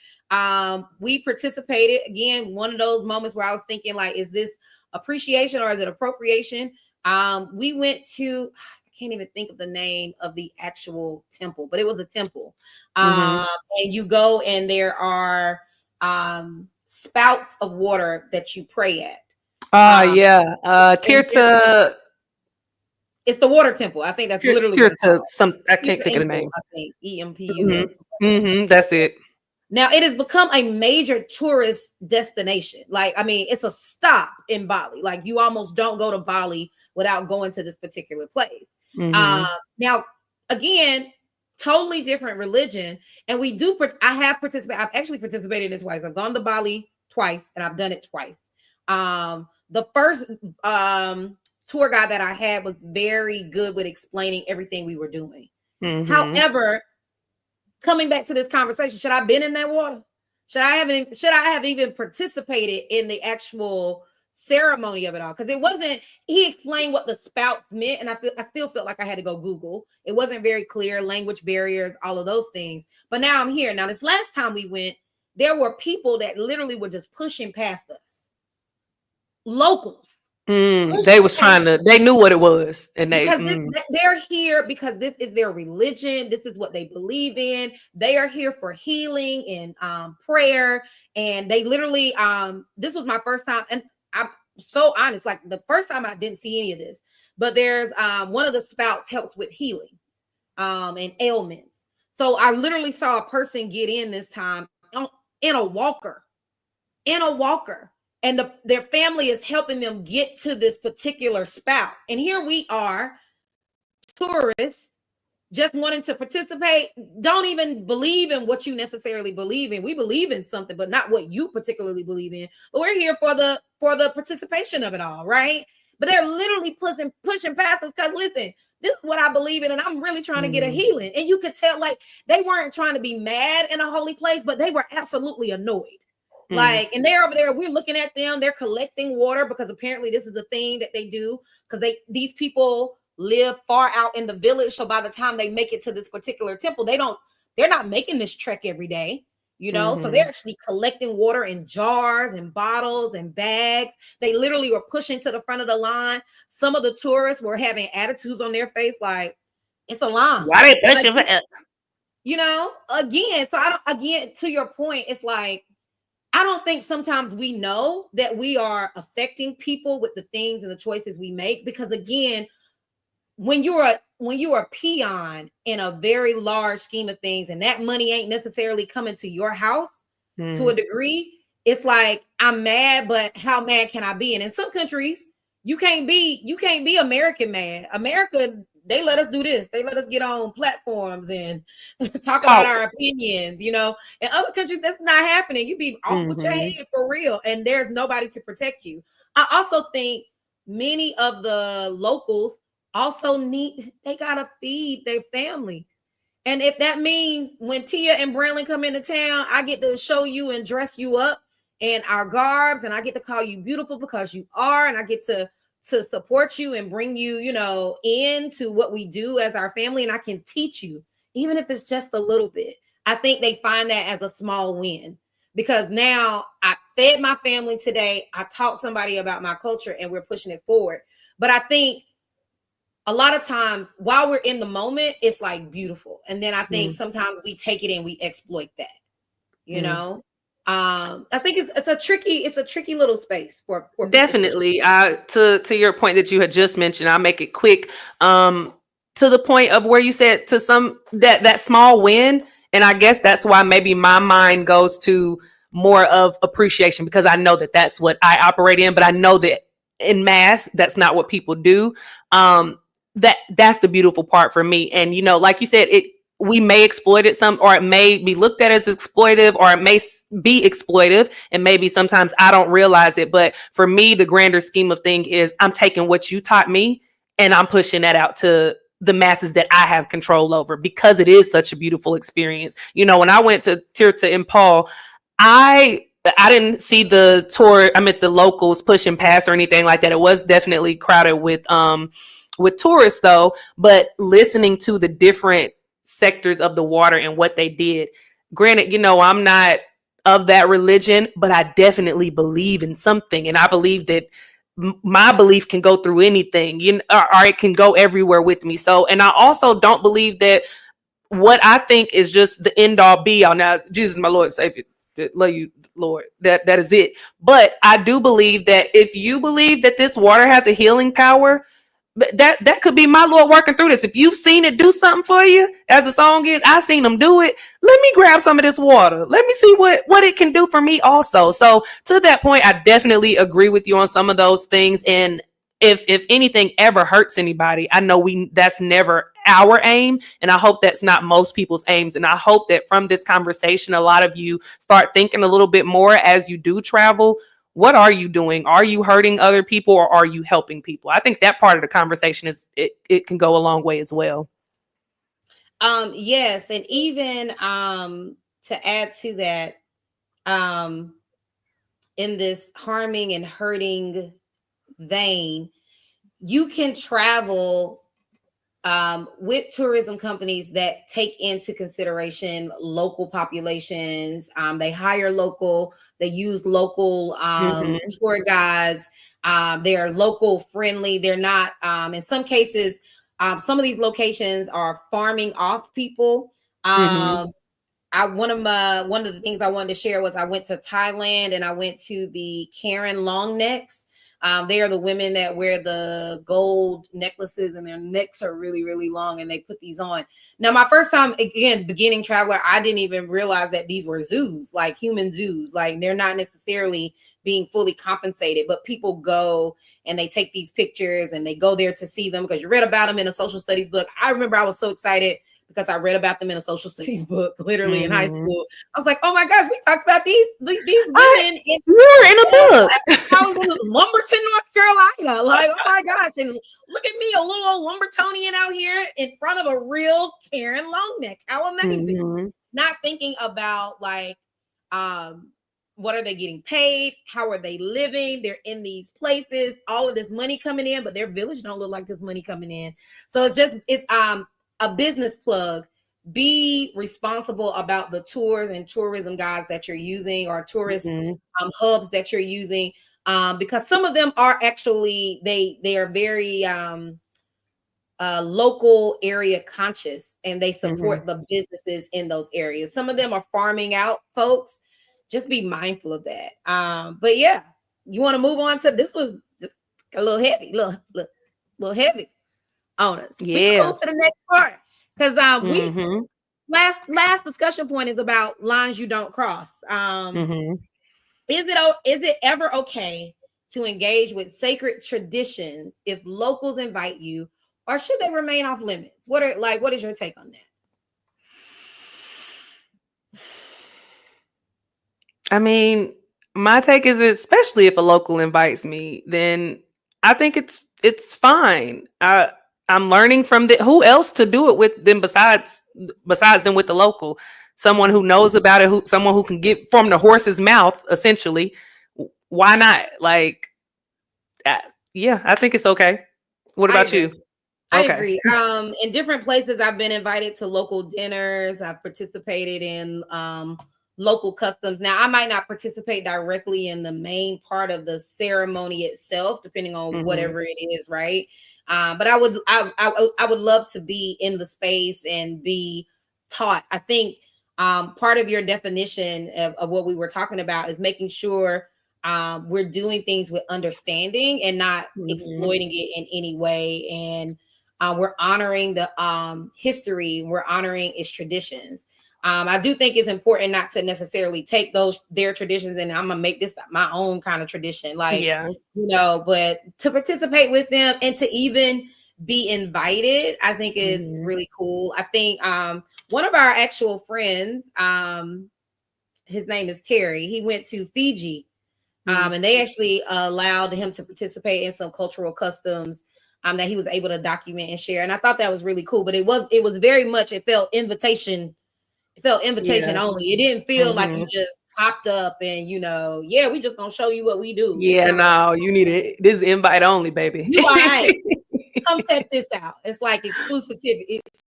We participated again, one of those moments where I was thinking, like, is this appreciation or is it appropriation? We went to, I can't even think of the name of the actual temple, but it was a temple. And you go and there are spouts of water that you pray at. Tirta. It's the water temple. I think that's literally what it's called. I can't think of the name. I think EMPU. That's it. Now, it has become a major tourist destination. Like, I mean, it's a stop in Bali. Like, you almost don't go to Bali without going to this particular place. Now, again, totally different religion. And I have participated. I've actually participated in it twice. I've gone to Bali twice, and I've done it twice. The first tour guide that I had was very good with explaining everything we were doing. However, coming back to this conversation, should I have been in that water? Should I have even participated in the actual ceremony of it all? Because it wasn't, he explained what the spouts meant, and I still felt like I had to go Google. It wasn't very clear, language barriers, all of those things. But now I'm here. Now, this last time we went, there were people that literally were just pushing past us. Locals. They knew what it was, and they're here because this is their religion. This is what they believe in. They are here for healing and prayer. And they literally, this was my first time, and I'm so honest. Like, the first time I didn't see any of this, but there's one of the spouts helps with healing and ailments. So I literally saw a person get in this time in a walker. And their family is helping them get to this particular spout. And here we are, tourists, just wanting to participate, don't even believe in what you necessarily believe in. We believe in something, but not what you particularly believe in. But we're here for the participation of it all, right? But they're literally pushing past us because, listen, this is what I believe in, and I'm really trying to get a healing. And you could tell, like, they weren't trying to be mad in a holy place, but they were absolutely annoyed. Like, and they're over there, we're looking at them, they're collecting water because apparently this is a thing that they do because these people live far out in the village. So by the time they make it to this particular temple, they're not making this trek every day, so they're actually collecting water in jars and bottles and bags. They literally were pushing to the front of the line. Some of the tourists were having attitudes on their face like, it's a line. Why they pushing for it? Again, again, to your point, it's like, I don't think sometimes we know that we are affecting people with the things and the choices we make, because again, when you're a peon in a very large scheme of things, and that money ain't necessarily coming to your house to a degree, it's like I'm mad, but how mad can I be? And in some countries, you can't be American mad. America, they let us do this. They let us get on platforms and talk about Talk. our opinions. In other countries, that's not happening. You be off with your Mm-hmm. head for real, and there's nobody to protect you. I also think many of the locals also they gotta feed their families. And if that means when Tia and Brantley come into town, I get to show you and dress you up in our garbs, and I get to call you beautiful because you are, and I get to support you and bring you, into what we do as our family, and I can teach you, even if it's just a little bit. I think they find that as a small win because now I fed my family today. I taught somebody about my culture, and we're pushing it forward. But I think a lot of times while we're in the moment, it's like beautiful. And then I think sometimes we take it and we exploit that, you Mm-hmm. know. I think it's a tricky little space for people to choose. Definitely. To your point that you had just mentioned, I'll make it quick. To the point of where you said to some that small win, and I guess that's why maybe my mind goes to more of appreciation because I know that that's what I operate in, but I know that in mass that's not what people do. That's the beautiful part for me. And like you said, it we may exploit it some, or it may be looked at as exploitive, or it may be exploitive, and maybe sometimes I don't realize it. But for me, the grander scheme of thing is I'm taking what you taught me and I'm pushing that out to the masses that I have control over because it is such a beautiful experience. When I went to Tirta in Paul, I I didn't see the tour. I meant the locals pushing past or anything like that. It was definitely crowded with tourists though. But listening to the different sectors of the water and what they did. Granted, I'm not of that religion, but I definitely believe in something, and I believe that my belief can go through anything, or it can go everywhere with me. So, and I also don't believe that what I think is just the end all be all. Now, Jesus, my Lord and Savior, love you, Lord. That is it. But I do believe that if you believe that this water has a healing power, that could be my Lord working through this. If you've seen it do something for you, as the song is, I seen them do it. Let me grab some of this water. Let me see what it can do for me also. So to that point, I definitely agree with you on some of those things. And if anything ever hurts anybody, I know that's never our aim. And I hope that's not most people's aims. And I hope that from this conversation, a lot of you start thinking a little bit more as you do travel. What are you doing? Are you hurting other people or are you helping people? I think that part of the conversation it can go a long way as well. Yes, and even to add to that, um in this harming and hurting vein, you can travel with tourism companies that take into consideration local populations. They hire local, they use local Mm-hmm. tour guides. They are local friendly. They're not, in some cases, some of these locations are farming off people. Mm-hmm. Um, one of the things I wanted to share was I went to Thailand and I went to the Karen long necks. They are the women that wear the gold necklaces and their necks are really, really long and they put these on. Now, my first time, again, beginning traveler, I didn't even realize that these were zoos, like human zoos. Like they're not necessarily being fully compensated, but people go and they take these pictures and they go there to see them because you read about them in a social studies book. I remember I was so excited because I read about them in a social studies book, literally in high Mm-hmm. school. I was like, oh my gosh, we talked about these I, women in you're in a book. class when I was in Lumberton, North Carolina. Like, oh my gosh. And look at me, a little old Lumbertonian out here in front of a real Karen Longneck. How amazing. Mm-hmm. Not thinking about like, um, what are they getting paid? How are they living? They're in these places, all of this money coming in, but their village don't look like this money coming in. So it's a business plug. Be responsible about the tours and tourism guides that you're using or tourist Mm-hmm. hubs that you're using, because some of them are actually they are very local area conscious and they Mm-hmm. support the businesses in those areas. Some of them are farming out folks. Just be mindful of that. But yeah, you want to move on to this was just a little heavy, little heavy. on us. We can Yeah. move to the next part because we Mm-hmm. last discussion point is about lines you don't cross. Mm-hmm. Is it ever okay to engage with sacred traditions if locals invite you, or should they remain off limits? What is your take on that? I mean, my take is, especially if a local invites me, then I think it's fine. I'm learning from the who else to do it with them besides them with the local. Someone who knows about it, who someone who can get from the horse's mouth, essentially. Why not? Like, uh, yeah, I think it's okay. What I about agree. you? I Okay. agree. In different places, I've been invited to local dinners. I've participated in local customs. Now, I might not participate directly in the main part of the ceremony itself, depending on Hmm. whatever it is, right? But I would love to be in the space and be taught. I think part of your definition of what we were talking about is making sure we're doing things with understanding and not Hmm. exploiting it in any way. And we're honoring the history. We're honoring its traditions. I do think it's important not to necessarily take their traditions and I'm gonna make this my own kind of tradition, like Yeah. but to participate with them and to even be invited, I think is Hmm. really cool. I think one of our actual friends, his name is Terry. He went to Fiji, and they actually allowed him to participate in some cultural customs that he was able to document and share. And I thought that was really cool. But it was very much it felt invitation Yeah. only. It didn't feel like Hmm. you just popped up and yeah, we just gonna show you what we do. It's Yeah. not like No, you need it. This is invite only, baby. you all right. Come check this out. It's like exclusivity. It's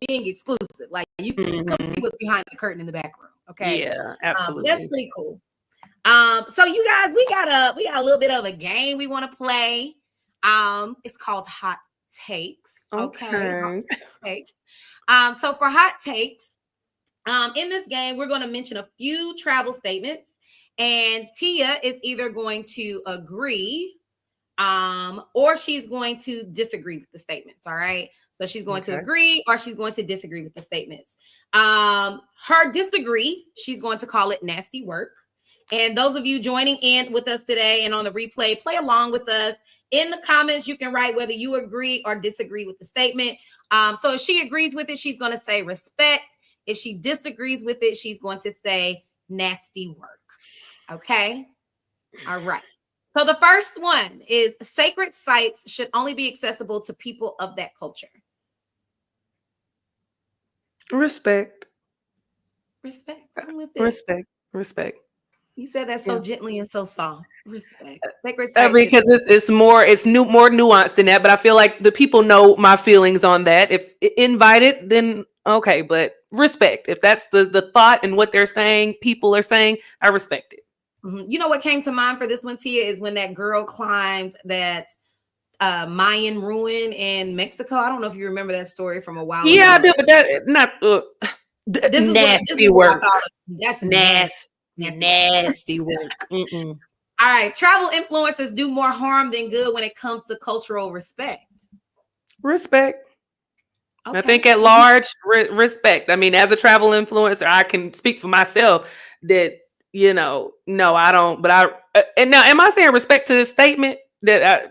being exclusive. Like you come see Hmm. what's behind the curtain in the back room. Okay. Yeah, But that's absolutely. pretty cool. So you guys, we got a little bit of a game we want to play. It's called Hot Takes. Okay, Hot Okay. Take. So for Hot Takes, in this game, we're going to mention a few travel statements, and Tia is either going to agree, or she's going to disagree with the statements. All right. So she's going to Okay. agree or she's going to disagree with the statements. Her disagree, she's going to call it nasty work. And those of you joining in with us today and on the replay, play along with us. In the comments, you can write whether you agree or disagree with the statement. So if she agrees with it, she's going to say respect. If she disagrees with it, she's going to say nasty work. Okay. All right. So the first one is sacred sites should only be accessible to people of that culture. Respect. Respect. I'm with it. Respect. Respect. You said that so Yeah. gently and so soft. Respect. Sacred I sites mean, should. because it's more nuanced than that. But I feel like the people know my feelings on that. If invited, then okay. But respect. If that's the thought and what they're saying, people are saying, I respect it. You know what came to mind for this one, Tia, is when that girl climbed that Mayan ruin in Mexico. I don't know if you remember that story from a while Yeah, I ago. do, but that not This is nasty what I work. thought of. That's nasty. Nasty, Nasty work. nasty work. Mm-mm. All right. Travel influencers do more harm than good when it comes to cultural respect. Respect. I think Okay. at So you large, respect. I mean, as a travel influencer, I can speak for myself that, no, I don't. But and now, am I saying respect to this statement that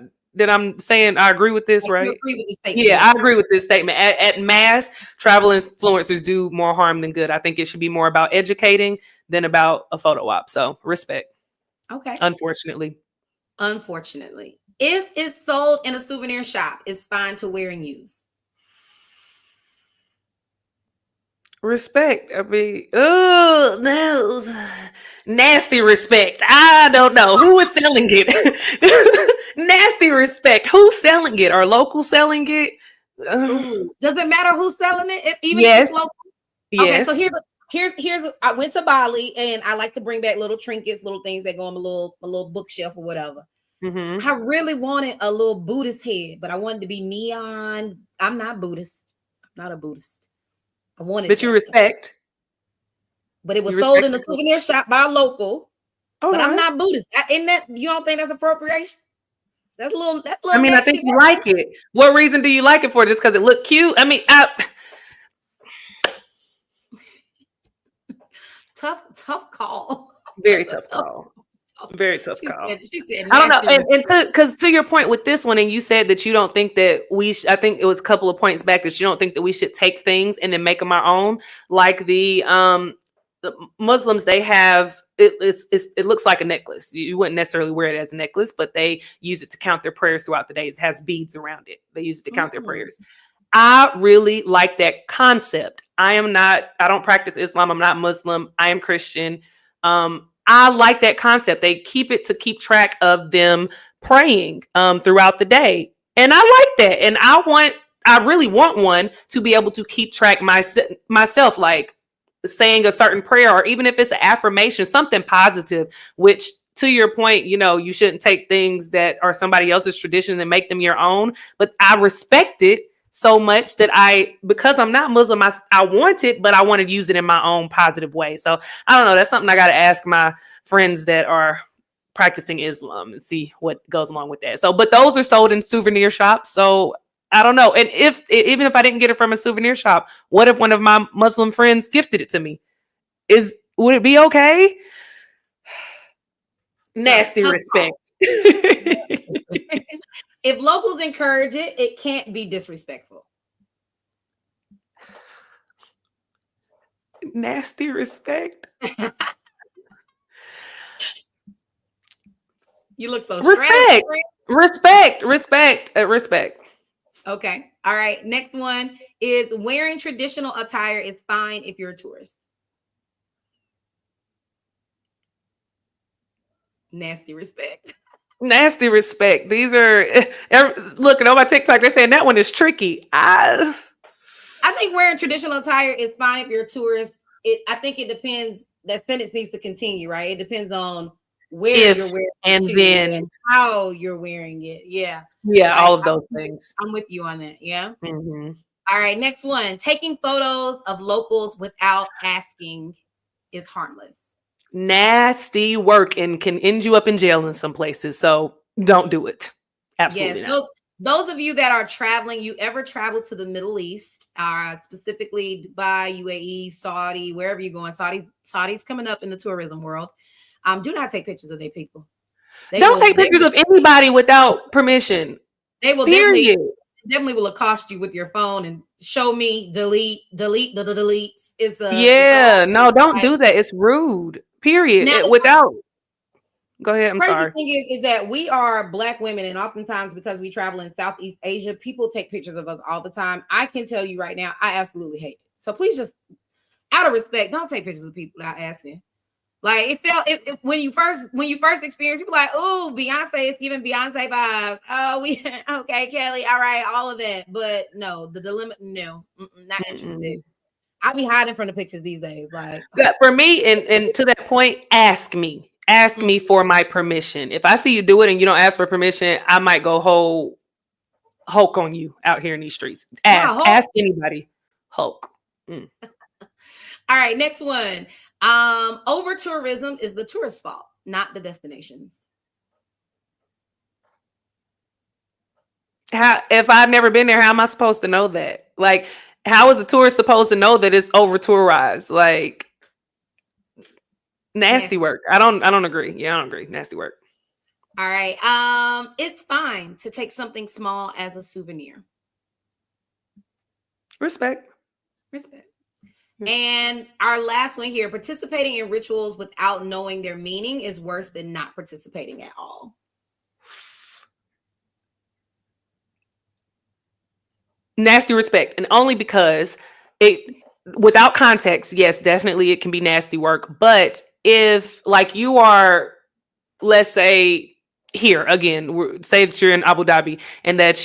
I'm saying I agree with this, like you right? agree with the statement, Yeah, I yes. agree with this statement. At mass, travel influencers do more harm than good. I think it should be more about educating than about a photo op. So respect, Okay. unfortunately. Unfortunately. If it's sold in a souvenir shop, it's fine to wear and use. Respect. I mean, oh no, nasty respect. I don't know who is selling it. Nasty respect. Who's selling it? Are local selling it? Uh, Ooh. Does it matter who's selling it, even if it's yes, local? Okay, so yes. here's I went to Bali and I like to bring back little trinkets, little things that go on my little bookshelf or whatever. Hmm. I really wanted a little Buddhist head, but I wanted to be neon. I'm not Buddhist. I'm not a Buddhist. I wanted But you that though. respect. But it was You sold respect in a the culture. souvenir shop by a local. All But I'm right. not Buddhist. Isn't that you don't think that's appropriation? That's a I little mean, I nasty think you work. like it. What reason do you like it for? Just because it looked cute? I mean, Tough call. very That's a tough tough, call. tough. Very tough She call. said I don't know. nasty And respect. because to your point with this one, and you said that you don't think that I think it was a couple of points back that you don't think that we should take things and then make them our own. Like the Muslims, they have it looks like a necklace. You wouldn't necessarily wear it as a necklace, but they use it to count their prayers throughout the day. It has beads around it. They use it to count their Mm. prayers. I really like that concept. I don't practice Islam. I'm not Muslim. I am Christian. I like that concept. They keep it to keep track of them praying throughout the day. And I like that. And I really want one to be able to keep track myself, like saying a certain prayer, or even if it's an affirmation, something positive, which to your point, you shouldn't take things that are somebody else's tradition and make them your own. But I respect it so much that because I'm not Muslim, I want it, but I want to use it in my own positive way. So I don't know. That's something I got to ask my friends that are practicing Islam and see what goes along with that. So, but those are sold in souvenir shops. So I don't know. And even if I didn't get it from a souvenir shop, what if one of my Muslim friends gifted it to me? Would it be okay? Nasty Tough respect. if locals encourage it, it can't be disrespectful. Nasty respect. You look so stressed. Respect. Okay. All right. Next one is wearing traditional attire is fine if you're a tourist. Nasty respect. Nasty respect. These are looking on my TikTok. They're saying that one is tricky. I think wearing traditional attire is fine if you're a tourist. I think it depends. That sentence needs to continue, right? It depends on where you're wearing and it to then and how you're wearing it. Yeah. all of those things. I'm with you on that. Yeah. Mm-hmm. All right. Next one. Taking photos of locals without asking is harmless. Nasty work and can end you up in jail in some places. So don't do it. Absolutely not. Those of you that are traveling, you ever travel to the Middle East, specifically Dubai, UAE, Saudi, wherever you're going, Saudi's coming up in the tourism world. Do not take pictures of their people. Don't take pictures of anybody without permission. They will definitely will accost you with your phone and show me, delete the deletes. Don't do that. It's rude. Period. Go ahead. I'm sorry. Crazy thing is that we are Black women, and oftentimes because we travel in Southeast Asia, people take pictures of us all the time. I can tell you right now, I absolutely hate it. So please, just out of respect, don't take pictures of people without asking. Like when you first experience, you're like, "Oh, Beyonce is giving Beyonce vibes." Oh, okay, Kelly, all right, all of that. But no, the dilemma, no, not interested. I be hiding from the pictures these days. Like for me, and to that point, ask me for my permission. If I see you do it and you don't ask for permission, I might go whole Hulk on you out here in these streets. Ask anybody. Hulk. All right, next one. Over tourism is the tourist's fault, not the destinations. If I've never been there, how am I supposed to know that? Like, how is a tourist supposed to know that it's over tourized? Like, nasty work. I don't agree. Yeah, I don't agree. Nasty work. All right. It's fine to take something small as a souvenir. Respect. And our last one here, participating in rituals without knowing their meaning is worse than not participating at all. Nasty respect. And only because without context, yes, definitely it can be nasty work. But if like you are, let's say here again, say that you're in Abu Dhabi and that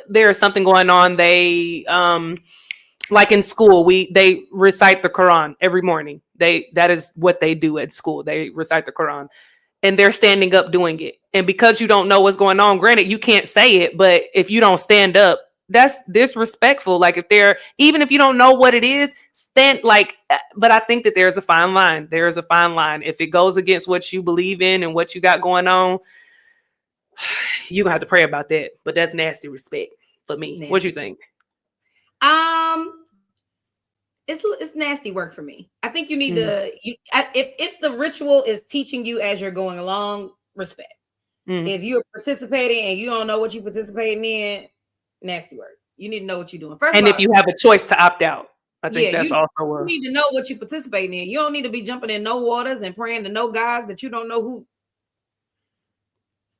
there's something going on. They, like in school, they recite the Quran every morning. That is what they do at school. They recite the Quran and they're standing up doing it. And because you don't know what's going on, granted, you can't say it, but if you don't stand up, that's disrespectful. Like even if you don't know what it is, but I think that there's a fine line. There is a fine line. If it goes against what you believe in and what you got going on, You gonna have to pray about that, but that's nasty respect for me. What you Nasty. think? Um, it's nasty work for me. I think you need Mm, to if the ritual is teaching you as you're going along, respect. mm. If you're participating and you don't know what you're participating in, nasty work. You need to know what you're doing. First of And if all, you have a choice to opt out, I yeah, think that's also you a need to know what you're participating in. You don't need to be jumping in no waters and praying to no guys that you don't know who.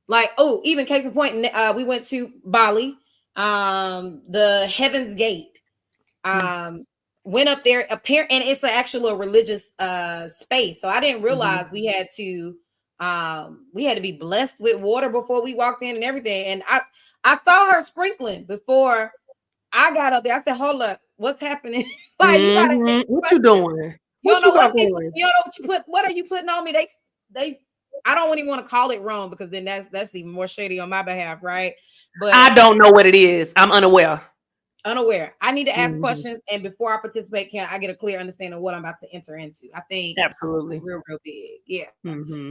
Like, oh, even case in point, we went to Bali, the Heaven's Gate. mm, Um, went up there, and it's an actual religious space. So I didn't mhm. realize we had to be blessed with water before we walked in and everything. And I saw her sprinkling before I got up there. I said, hold up, what's happening? Like, you gotta Mhm. ask What you questions. doing? You What don't know you got what people, going? you don't know what you put, what are you putting on me? They I don't even want to call it wrong because then that's even more shady on my behalf, right? But I don't know what it is. I'm unaware. unaware. I need to ask Mhm. questions, and before I participate, can I get a clear understanding of what I'm about to enter into? I think it's Absolutely. real big. Yeah.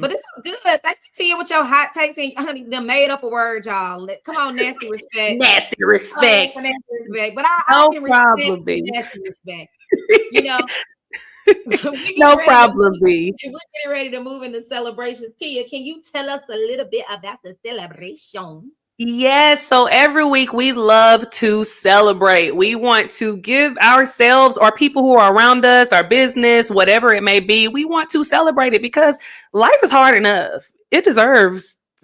But Mhm. this was good. Thank you to you with your hot takes and honey, the made up a word, y'all. Come on, nasty respect. Nasty Oh, yeah, for respect. nasty respect. But I No can respect problem, the B. nasty respect. You know, we getting No ready to problem, move. B. We're getting ready to move into celebrations. Tia, can you tell us a little bit about the celebration? Yes, so every week we love to celebrate. We want to give ourselves or people who are around us, our business, whatever it may be, we want to celebrate it because life is hard enough.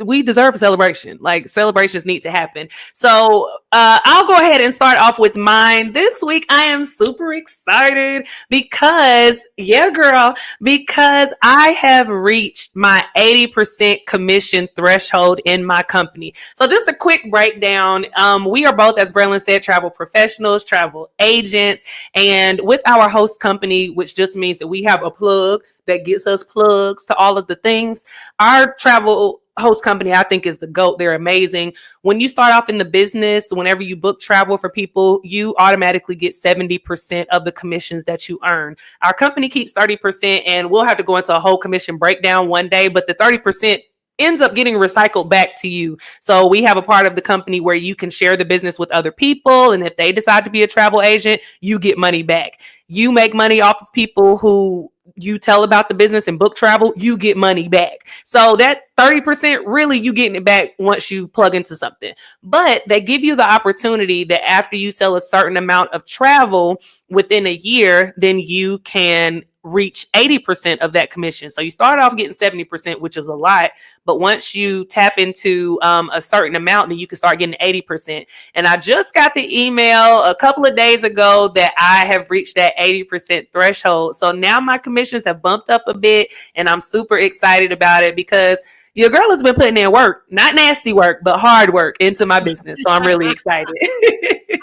We deserve a celebration. Like celebrations need to happen. So I'll go ahead and start off with mine. This week I am super excited because, yeah, girl, because I have reached my 80% commission threshold in my company. So just a quick breakdown. We are both, as Braylon said, travel professionals, travel agents, and with our host company, which just means that we have a plug that gets us plugs to all of the things. Our travel host company, I think, is the GOAT. They're amazing. When you start off in the business, whenever you book travel for people, you automatically get 70% of the commissions that you earn. Our company keeps 30%, and we'll have to go into a whole commission breakdown one day, but the 30% ends up getting recycled back to you. So we have a part of the company where you can share the business with other people. And if they decide to be a travel agent, you get money back. You make money off of people who you tell about the business and book travel, you get money back. So that 30%, really, you getting it back once you plug into something. But they give you the opportunity that after you sell a certain amount of travel within a year, then you can reach 80% of that commission. So you start off getting 70%, which is a lot. But once you tap into a certain amount, then you can start getting 80%. And I just got the email a couple of days ago that I have reached that 80% threshold. So now my commissions have bumped up a bit, and I'm super excited about it because your girl has been putting in work, not nasty work, but hard work into my business. So I'm really excited.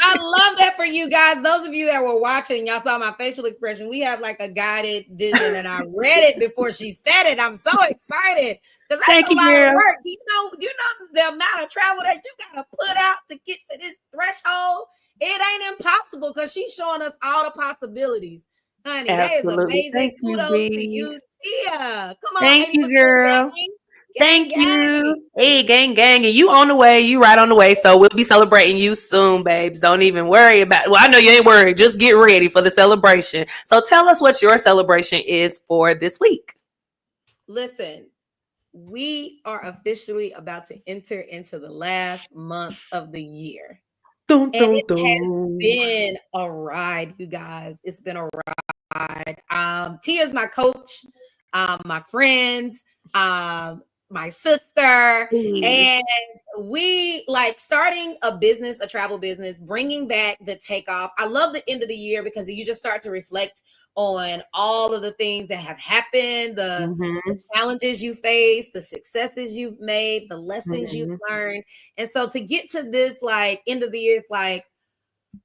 I love that for you guys. Those of you that were watching, y'all saw my facial expression. We have like a guided vision, and I read it before she said it. I'm so excited because Thank that's a you, lot of girl. work. Do you know the amount of travel that you gotta put out to get to this threshold? It ain't impossible because she's showing us all the possibilities. Honey, that is Absolutely. amazing. Thank you, Kudos to B. you, Tia. Come on, Thank you, 80% girl. gang. Gang, Thank gang. you. Hey, gang, gang. And you on the way. You right on the way. So we'll be celebrating you soon, babes. Don't even worry about it. Well, I know you ain't worried. Just get ready for the celebration. So tell us what your celebration is for this week. Listen, we are officially about to enter into the last month of the year. Dun, And dun, it has dun. been a ride, you guys. It's been a ride. Tia's my coach, my friends, my sister, Hey. and we like starting a business, a travel business, bringing back the Takeoff. I love the end of the year because you just start to reflect on all of the things that have happened, the Mm-hmm. challenges you face, the successes you've made, the lessons you've Mm-hmm. learned. And so to get to this like end of the year is like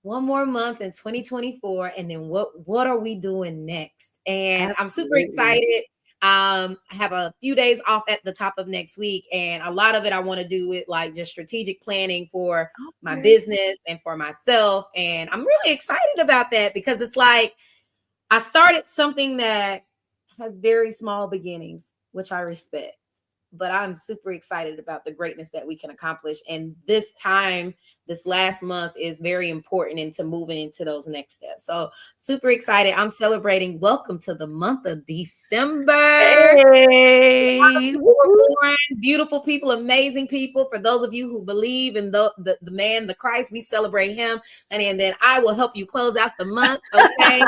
one more month in 2024, and then what are we doing next? And I'm super Absolutely. excited. I have a few days off at the top of next week, and a lot of it I want to do with like just strategic planning for my Okay. business and for myself. And I'm really excited about that because it's like I started something that has very small beginnings, which I respect. but I'm super excited about the greatness that we can accomplish. And this time, this last month is very important into moving into those next steps. So super excited. I'm celebrating. Welcome to the month of December. Hey. People were born, beautiful people, amazing people. For those of you who believe in the man, the Christ, we celebrate him. And then I will help you close out the month. Okay.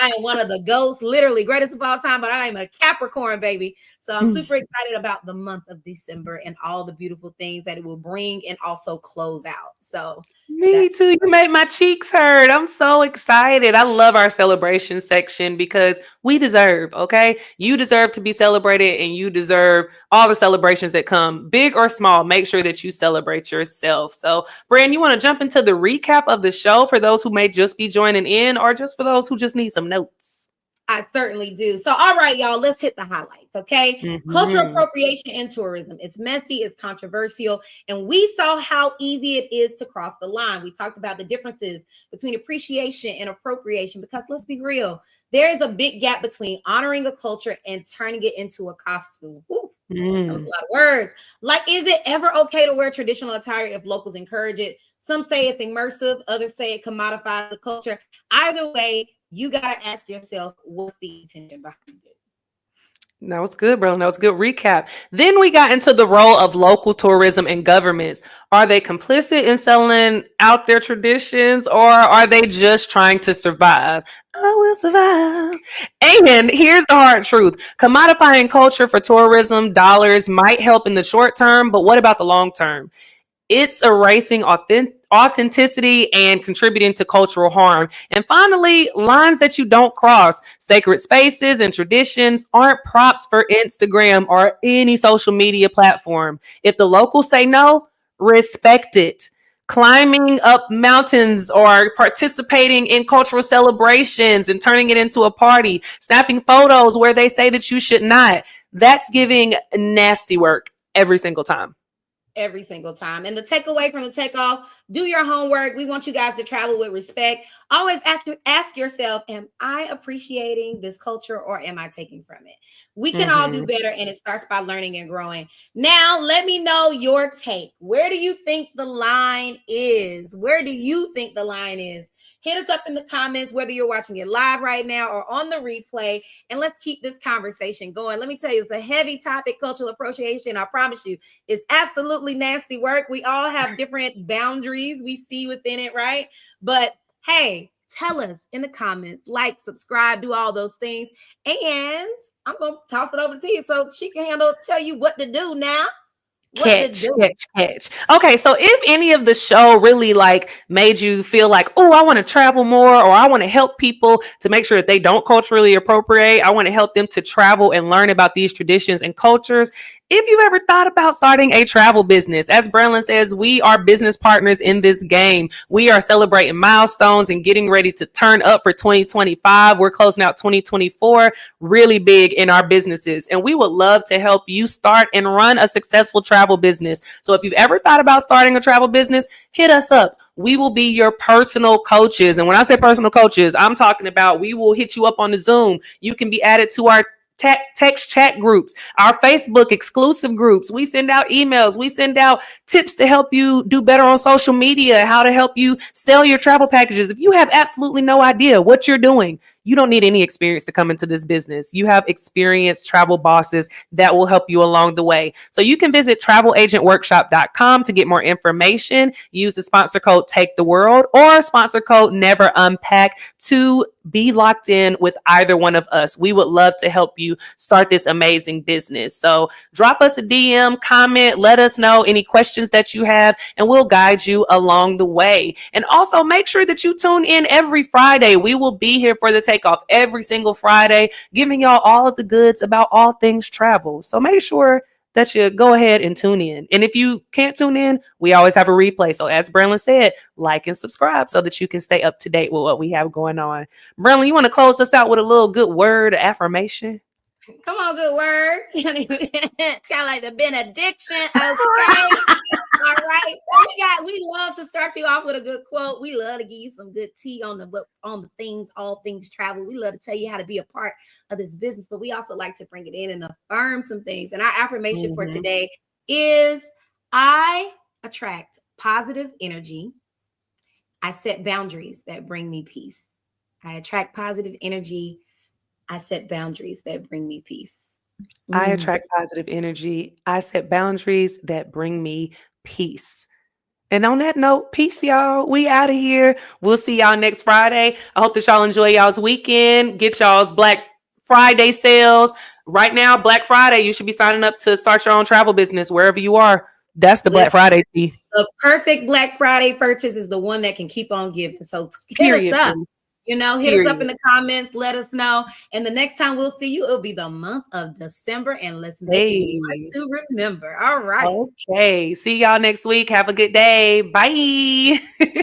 I am one of the ghosts, literally greatest of all time, but I am a Capricorn baby. So I'm super excited about the month of December and all the beautiful things that it will bring and also close out. So Me that's too. You made my cheeks hurt. I'm so excited. I love our celebration section because we deserve, okay? You deserve to be celebrated and you deserve all the celebrations that come, big or small. Make sure that you celebrate yourself. So, Brand, you want to jump into the recap of the show for those who may just be joining in or just for those who just need some notes? I certainly do. So, all right, y'all, let's hit the highlights. Okay. Cultural Mm-hmm. appropriation in tourism. It's messy, it's controversial, and we saw how easy it is to cross the line. We talked about the differences between appreciation and appropriation because let's be real, there is a big gap between honoring a culture and turning it into a costume. Ooh, that was a lot of words. Like, is it ever okay to wear traditional attire if locals encourage it? Some say it's immersive, others say it commodifies the culture. Either way, you got to ask yourself, what's the intention behind it? That was good, bro. That was a good recap. Then we got into the role of local tourism and governments. Are they complicit in selling out their traditions or are they just trying to survive? I will survive. And here's the hard truth. Commodifying culture for tourism dollars might help in the short term, but what about the long term? It's erasing authenticity and contributing to cultural harm. And finally, lines that you don't cross. Sacred spaces and traditions aren't props for Instagram or any social media platform. If the locals say no, respect it. Climbing up mountains or participating in cultural celebrations and turning it into a party, snapping photos where they say that you should not. That's giving nasty work every single time. Every single time. And the takeaway from the takeoff, do your homework. We want you guys to travel with respect. Always ask yourself, am I appreciating this culture or am I taking from it? We can all do better, and it starts by learning and growing. Now, let me know your take. Where do you think the line is? Where do you think the line is? Hit us up in the comments, whether you're watching it live right now or on the replay, and let's keep this conversation going. Let me tell you, it's a heavy topic, cultural appropriation. I promise you, it's absolutely nasty work. We all have different boundaries we see within it, right? But hey, tell us in the comments, like, subscribe, do all those things. And I'm going to toss it over to you so she can tell you what to do now. Catch. Okay, so if any of the show really like made you feel like, oh, I want to travel more, or I want to help people to make sure that they don't culturally appropriate, I want to help them to travel and learn about these traditions and cultures. If you've ever thought about starting a travel business, as Braylon says, we are business partners in this game. We are celebrating milestones and getting ready to turn up for 2025. We're closing out 2024 really big in our businesses, and we would love to help you start and run a successful travel business. So if you've ever thought about starting a travel business, hit us up. We will be your personal coaches. And when I say personal coaches, I'm talking about we will hit you up on the Zoom. You can be added to our text chat groups, our Facebook exclusive groups. We send out emails. We send out tips to help you do better on social media, how to help you sell your travel packages. If you have absolutely no idea what you're doing, you don't need any experience to come into this business. You have experienced travel bosses that will help you along the way. So you can visit travelagentworkshop.com to get more information. Use the sponsor code Take the World or sponsor code Never Unpack to be locked in with either one of us. We would love to help you start this amazing business. So drop us a DM, comment, let us know any questions that you have, and we'll guide you along the way. And also make sure that you tune in every Friday. We will be here for the Takeoff every single Friday, giving y'all all of the goods about all things travel. So make sure that you go ahead and tune in. And if you can't tune in, we always have a replay. So as Braylon said, like and subscribe so that you can stay up to date with what we have going on. Braylon, you want to close us out with a little good word of affirmation? Come on, good word. It's kind of like the benediction. Okay. All right. So we love to start you off with a good quote. We love to give you some good tea on the things, all things travel. We love to tell you how to be a part of this business, but we also like to bring it in and affirm some things. And our affirmation for Mhm. today is I attract positive energy. I set boundaries that bring me peace. I attract positive energy. I set boundaries that bring me peace. I Mm. attract positive energy. I set boundaries that bring me peace. And on that note, peace, y'all. We out of here. We'll see y'all next Friday. I hope that y'all enjoy y'all's weekend. Get y'all's Black Friday sales. Right now, Black Friday, you should be signing up to start your own travel business wherever you are. That's the Black Listen, Friday tea. the perfect Black Friday purchase is the one that can keep on giving. So hit us Period. up. Boo. Hit us up Period. in the comments. Let us know. And the next time we'll see you, it'll be the month of December. And let's make it one Hey. to remember. All right. Okay. See y'all next week. Have a good day. Bye.